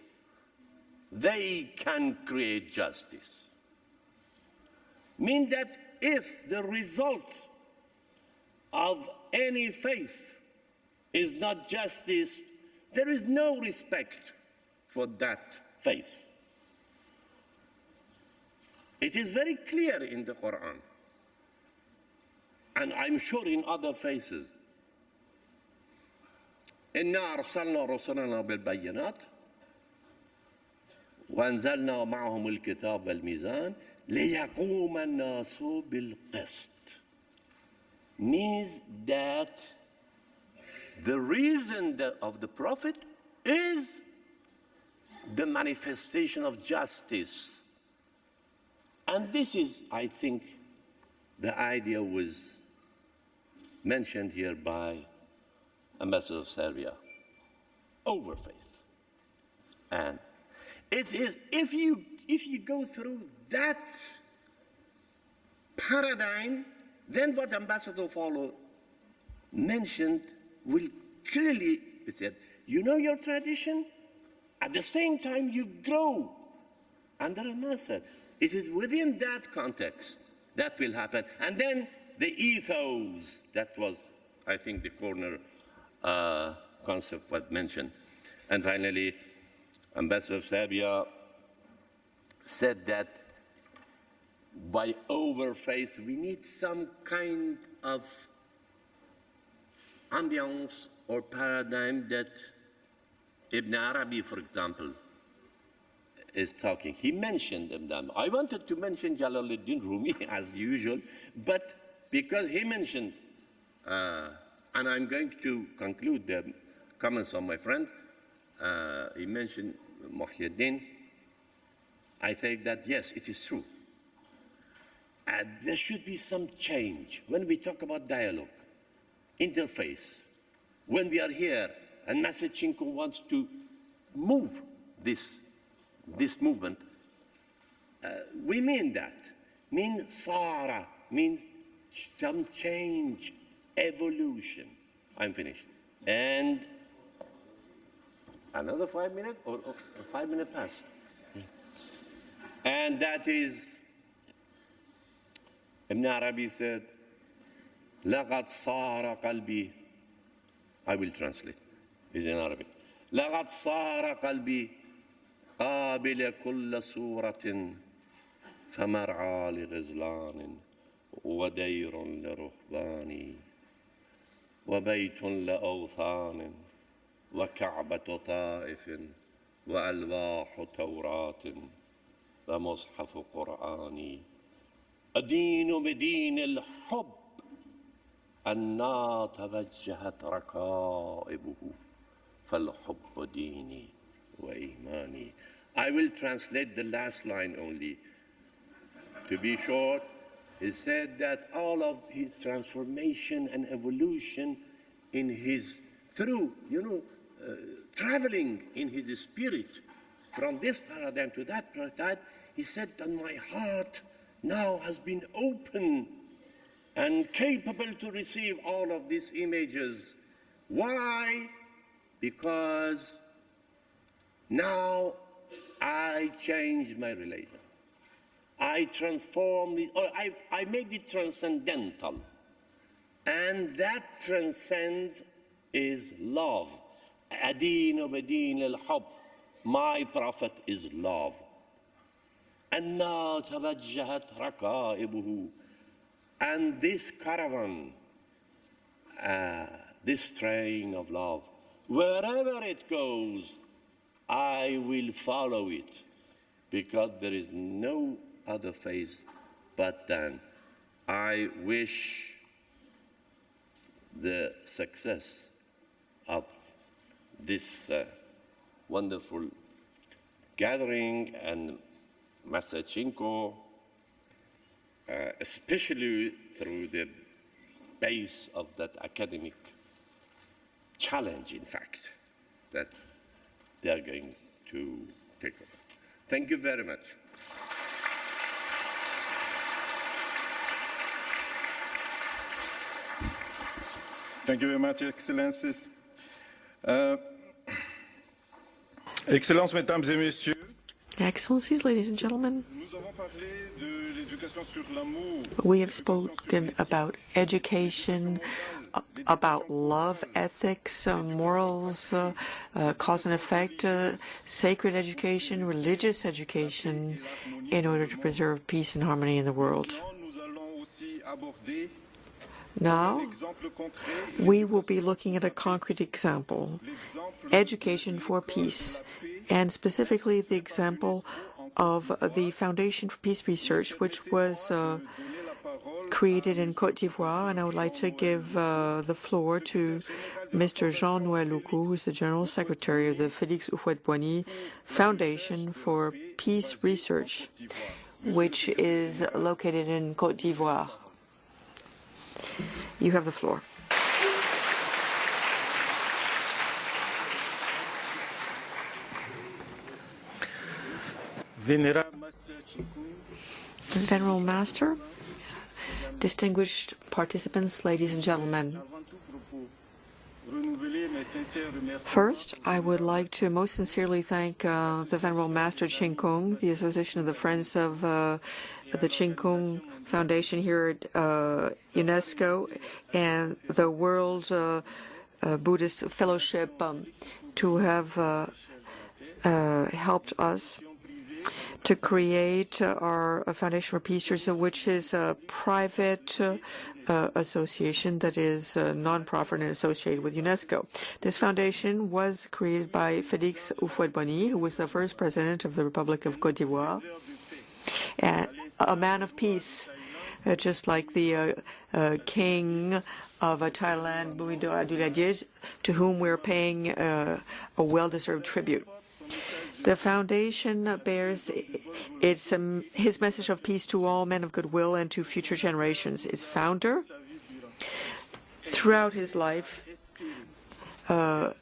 they can create justice. Mean that if the result of any faith is not justice, there is no respect for that faith. It is very clear in the Quran, and I'm sure in other faiths. إنا أرسلنا رسلنا بالبينات وأنزلنا معهم الكتاب والميزان ليقوم الناس بالقسط. Means that the reason of the prophet is the manifestation of justice. And this is, I think, the idea was mentioned here by Ambassador of Serbia, over faith. And it is, if you go through that paradigm, then what Ambassador Follow mentioned will clearly be said. You know your tradition, at the same time you grow under a master. It is within that context that will happen. And then the ethos, that was, I think, the corner concept was mentioned. And finally, Ambassador of Serbia said that by over faith, we need some kind of ambiance or paradigm that Ibn Arabi, for example, is talking. He mentioned them. I wanted to mention Jalaluddin Rumi as usual, but because he mentioned, and I'm going to conclude the comments of my friend, he mentioned Muhyiddin. I think that yes, it is true. There should be some change when we talk about dialogue, interface. When we are here, and Master Chinko wants to move this movement, we mean that. Mean Sara, means some change, evolution. I'm finished. And another 5 minutes, or 5 minutes past. And that is, Ibn Arabi said, لَقَدْ صَارَ قَلْبِي. I will translate. It's in Arabic. لَقَدْ صَارَ قَلْبِي قَابِلَ كُلَّ صُورَةٍ فَمَرْعَى لِغِزْلَانٍ وَدَيْرٌ لِرُهْبَانٍ وَبَيْتٌ لَأَوْثَانٍ وَكَعْبَةُ طَائِفٍ وَأَلْوَاحُ تَوْرَاةٍ ومصحف قرآني أدين بدين الحب أنّا توجهت ركائبه فالحب ديني وإيماني. I will translate the last line only. To be short, he said that all of his transformation and evolution in his, through, traveling in his spirit, from this paradigm to that paradigm, he said that my heart now has been open and capable to receive all of these images. Why? Because now I changed my religion. I transformed it, or I made it transcendental. And that transcends is love. Adeen badeen al-hub. My prophet is love. أَنَّا تَوَجَّهَتْ رَكَائِبُهُ. And this caravan, this train of love, wherever it goes, I will follow it, because there is no other phase but then. I wish the success of this wonderful gathering, and Master Chinko, especially through the base of that academic challenge, in fact, that they are going to take over. Thank you very much. Thank you very much, Excellencies. Excellences, Mesdames et Messieurs. Excellencies, ladies and gentlemen, we have spoken about education, about love, ethics, morals, cause and effect, sacred education, religious education, in order to preserve peace and harmony in the world. Now, we will be looking at a concrete example, education for peace, and specifically the example of the Foundation for Peace Research, which was created in Côte d'Ivoire. And I would like to give the floor to Mr. Jean-Noël Loukou, who is the General Secretary of the Félix Houphouët-Boigny Foundation for Peace Research, which is located in Côte d'Ivoire. You have the floor. Venerable Master, distinguished participants, ladies and gentlemen. First, I would like to most sincerely thank the Venerable Master Ching Kung, the Association of the Friends of the Ching Kung Foundation here at UNESCO, and the World Buddhist Fellowship to have helped us to create our Foundation for Peace Research, which is a private association that is non-profit and associated with UNESCO. This foundation was created by Félix Houphouët-Boigny, who was the first president of the Republic of Côte d'Ivoire, and a man of peace, just like the king of Thailand, Bhumibol Adulyadej, to whom we're paying a well-deserved tribute. The foundation bears his message of peace to all men of goodwill and to future generations. Its founder, throughout his life,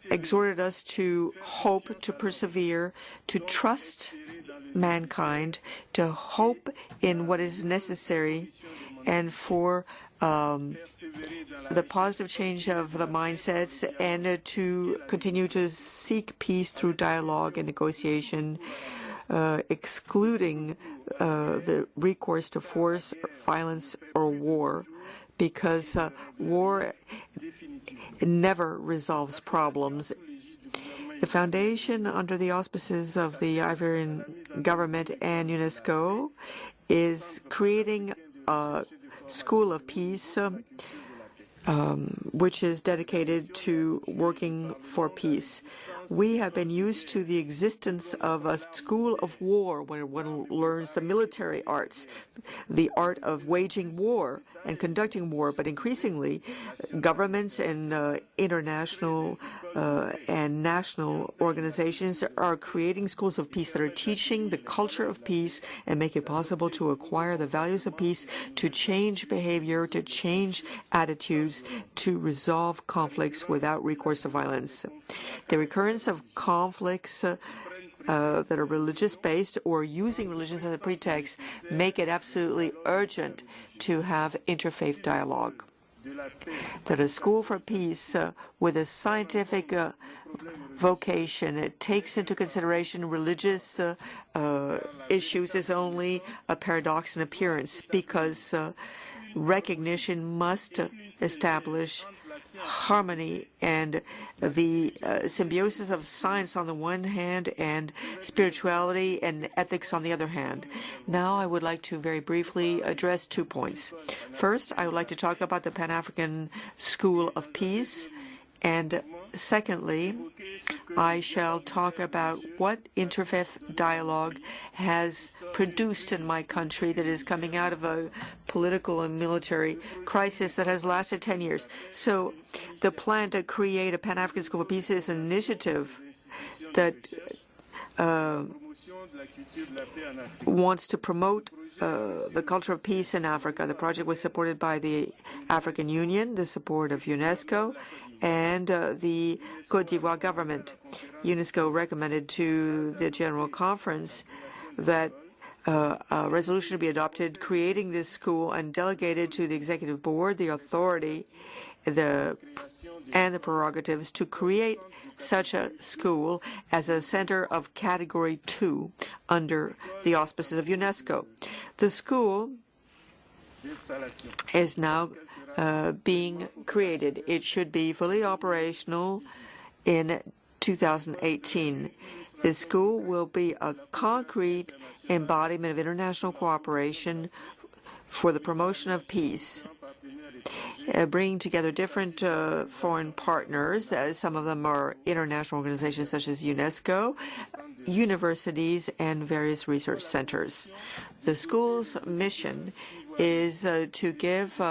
exhorted us to hope, to persevere, to trust mankind, to hope in what is necessary, and for the positive change of the mindsets, and to continue to seek peace through dialogue and negotiation, excluding the recourse to force, violence, or war, because war never resolves problems. The foundation, under the auspices of the Ivorian government and UNESCO, is creating a school of peace, which is dedicated to working for peace. We have been used to the existence of a school of war where one learns the military arts, the art of waging war and conducting war, but increasingly governments and international and national organizations are creating schools of peace that are teaching the culture of peace and make it possible to acquire the values of peace, to change behavior, to change attitudes, to resolve conflicts without recourse to violence. The recurrence of conflicts that are religious-based or using religion as a pretext make it absolutely urgent to have interfaith dialogue. That a school for peace with a scientific vocation, it takes into consideration religious issues, is only a paradox in appearance, because recognition must establish harmony and the symbiosis of science on the one hand and spirituality and ethics on the other hand. Now I would like to very briefly address 2 points. First, I would like to talk about the Pan-African School of Peace, and secondly, I shall talk about what interfaith dialogue has produced in my country that is coming out of a political and military crisis that has lasted 10 years. So the plan to create a Pan-African School of Peace is an initiative that wants to promote the culture of peace in Africa. The project was supported by the African Union, the support of UNESCO, and the Côte d'Ivoire government. UNESCO recommended to the General Conference that a resolution be adopted creating this school and delegated to the Executive Board the authority and the prerogatives to create such a school as a center of Category 2 under the auspices of UNESCO. The school is now being created. It should be fully operational in 2018. The school will be a concrete embodiment of international cooperation for the promotion of peace, bringing together different foreign partners. Some of them are international organizations such as UNESCO, universities, and various research centers. The school's mission is to give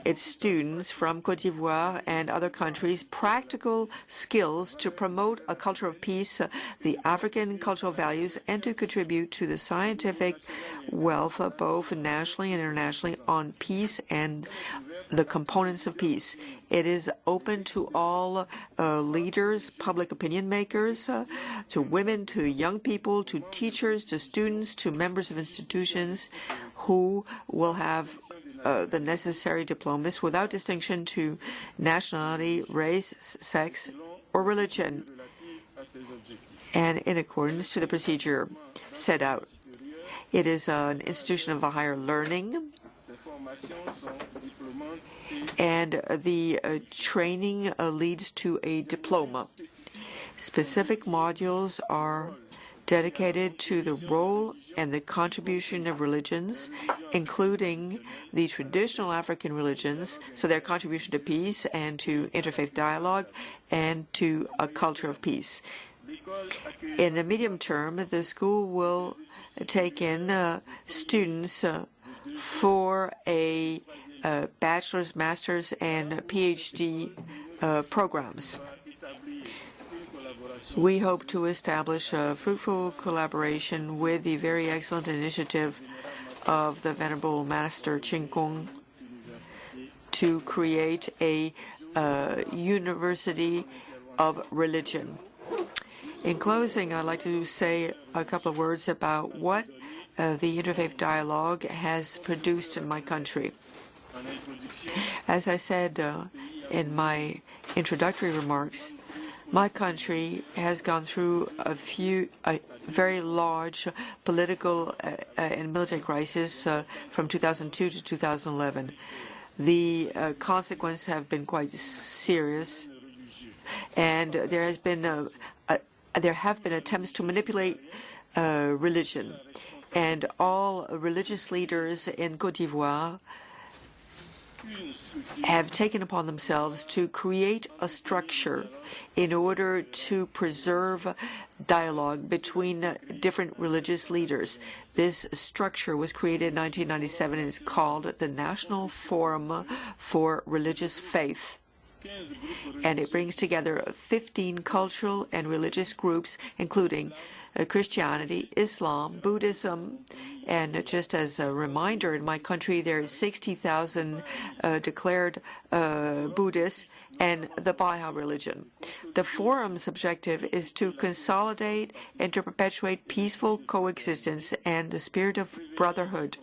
its students from Côte d'Ivoire and other countries practical skills to promote a culture of peace, the African cultural values, and to contribute to the scientific wealth, both nationally and internationally, on peace and the components of peace. It is open to all leaders, public opinion makers, to women, to young people, to teachers, to students, to members of institutions who will have the necessary diplomas without distinction to nationality, race, sex, or religion, and in accordance to the procedure set out. It is an institution of higher learning, and the training leads to a diploma. Specific modules are dedicated to the role and the contribution of religions, including the traditional African religions, so their contribution to peace and to interfaith dialogue and to a culture of peace. In the medium term, the school will take in students for a bachelor's, master's, and PhD programs. We hope to establish a fruitful collaboration with the very excellent initiative of the Venerable Master Ching Kung to create a university of religion. In closing, I'd like to say a couple of words about what the Interfaith Dialogue has produced in my country. As I said in my introductory remarks, my country has gone through a very large political and military crisis from 2002 to 2011. The consequences have been quite serious, and there have been attempts to manipulate religion. And all religious leaders in Côte d'Ivoire have taken upon themselves to create a structure in order to preserve dialogue between different religious leaders. This structure was created in 1997 and is called the National Forum for Religious Faith. And it brings together 15 cultural and religious groups, including Christianity, Islam, Buddhism, and just as a reminder, in my country there are 60,000 declared Buddhists and the Baha'i religion. The forum's objective is to consolidate and to perpetuate peaceful coexistence and the spirit of brotherhood,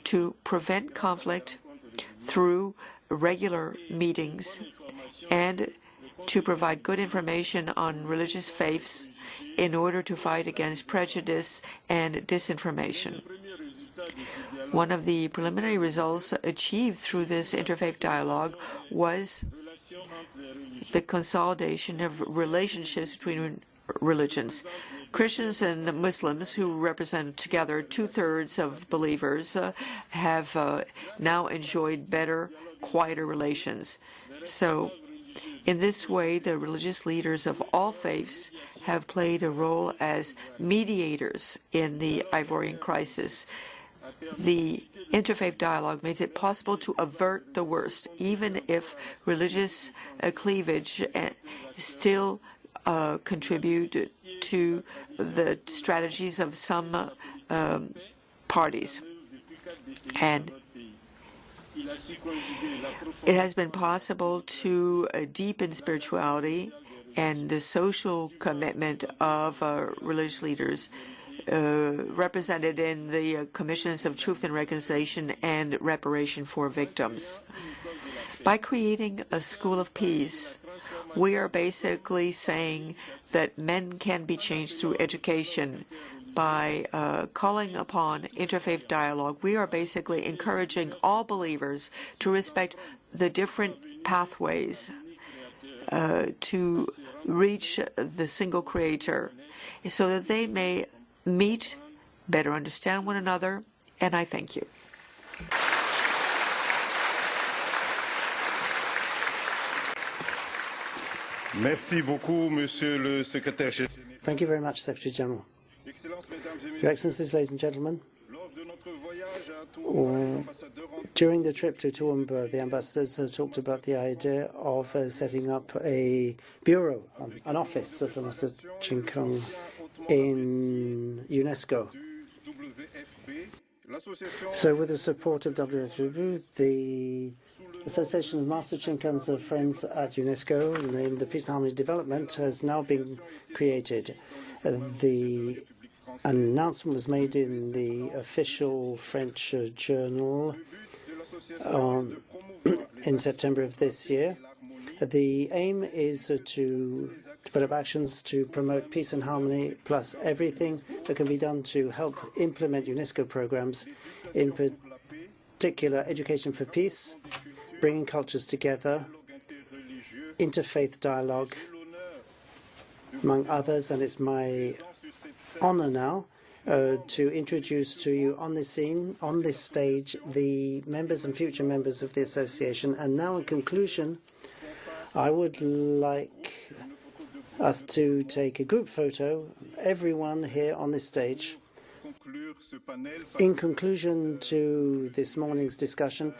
to prevent conflict through regular meetings, and to provide good information on religious faiths in order to fight against prejudice and disinformation. One of the preliminary results achieved through this interfaith dialogue was the consolidation of relationships between religions. Christians and Muslims, who represent together 2/3 of believers, have now enjoyed better, quieter relations. So, in this way, the religious leaders of all faiths have played a role as mediators in the Ivorian crisis. The interfaith dialogue makes it possible to avert the worst, even if religious cleavage still contribute to the strategies of some parties. And it has been possible to deepen spirituality and the social commitment of religious leaders represented in the Commissions of Truth and Reconciliation and Reparation for Victims. By creating a school of peace, we are basically saying that men can be changed through education. By calling upon interfaith dialogue, we are basically encouraging all believers to respect the different pathways to reach the single Creator, so that they may meet, better understand one another, and I thank you. Merci beaucoup, Monsieur le Secrétaire Général. Thank you very much, Secretary General. Your Excellencies, ladies and gentlemen, during the trip to Toowoomba, the ambassadors talked about the idea of setting up a bureau, an office for Mr. Ching Kung in UNESCO. So with the support of WFW, the Association of Master Ching Kung's Friends at UNESCO, named the Peace and Harmony Development, has now been created. The announcement was made in the official French journal in September of this year. The aim is to develop actions to promote peace and harmony, plus everything that can be done to help implement UNESCO programs, in particular education for peace, bringing cultures together, interfaith dialogue, among others. And it's my honor now to introduce to you on this stage, the members and future members of the association. And now, in conclusion, I would like us to take a group photo, everyone here on this stage. In conclusion to this morning's discussion,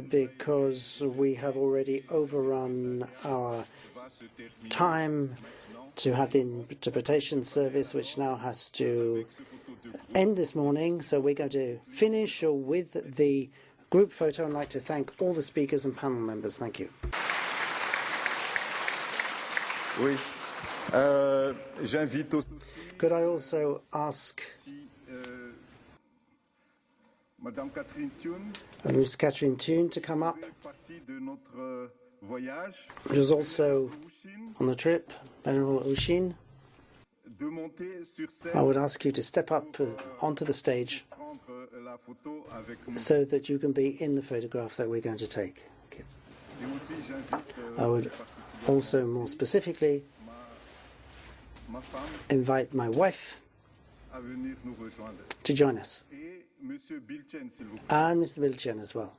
because we have already overrun our time to have the interpretation service, which now has to end this morning. So we're going to finish with the group photo. I'd like to thank all the speakers and panel members. Thank you. Oui. J'invite aussi. Could I also ask Ms. Catherine Thune to come up? She was also on the trip, General Ushin. I would ask you to step up onto the stage so that you can be in the photograph that we're going to take. Okay. I would also more specifically invite my wife to join us, and Mr. Bilchen as well.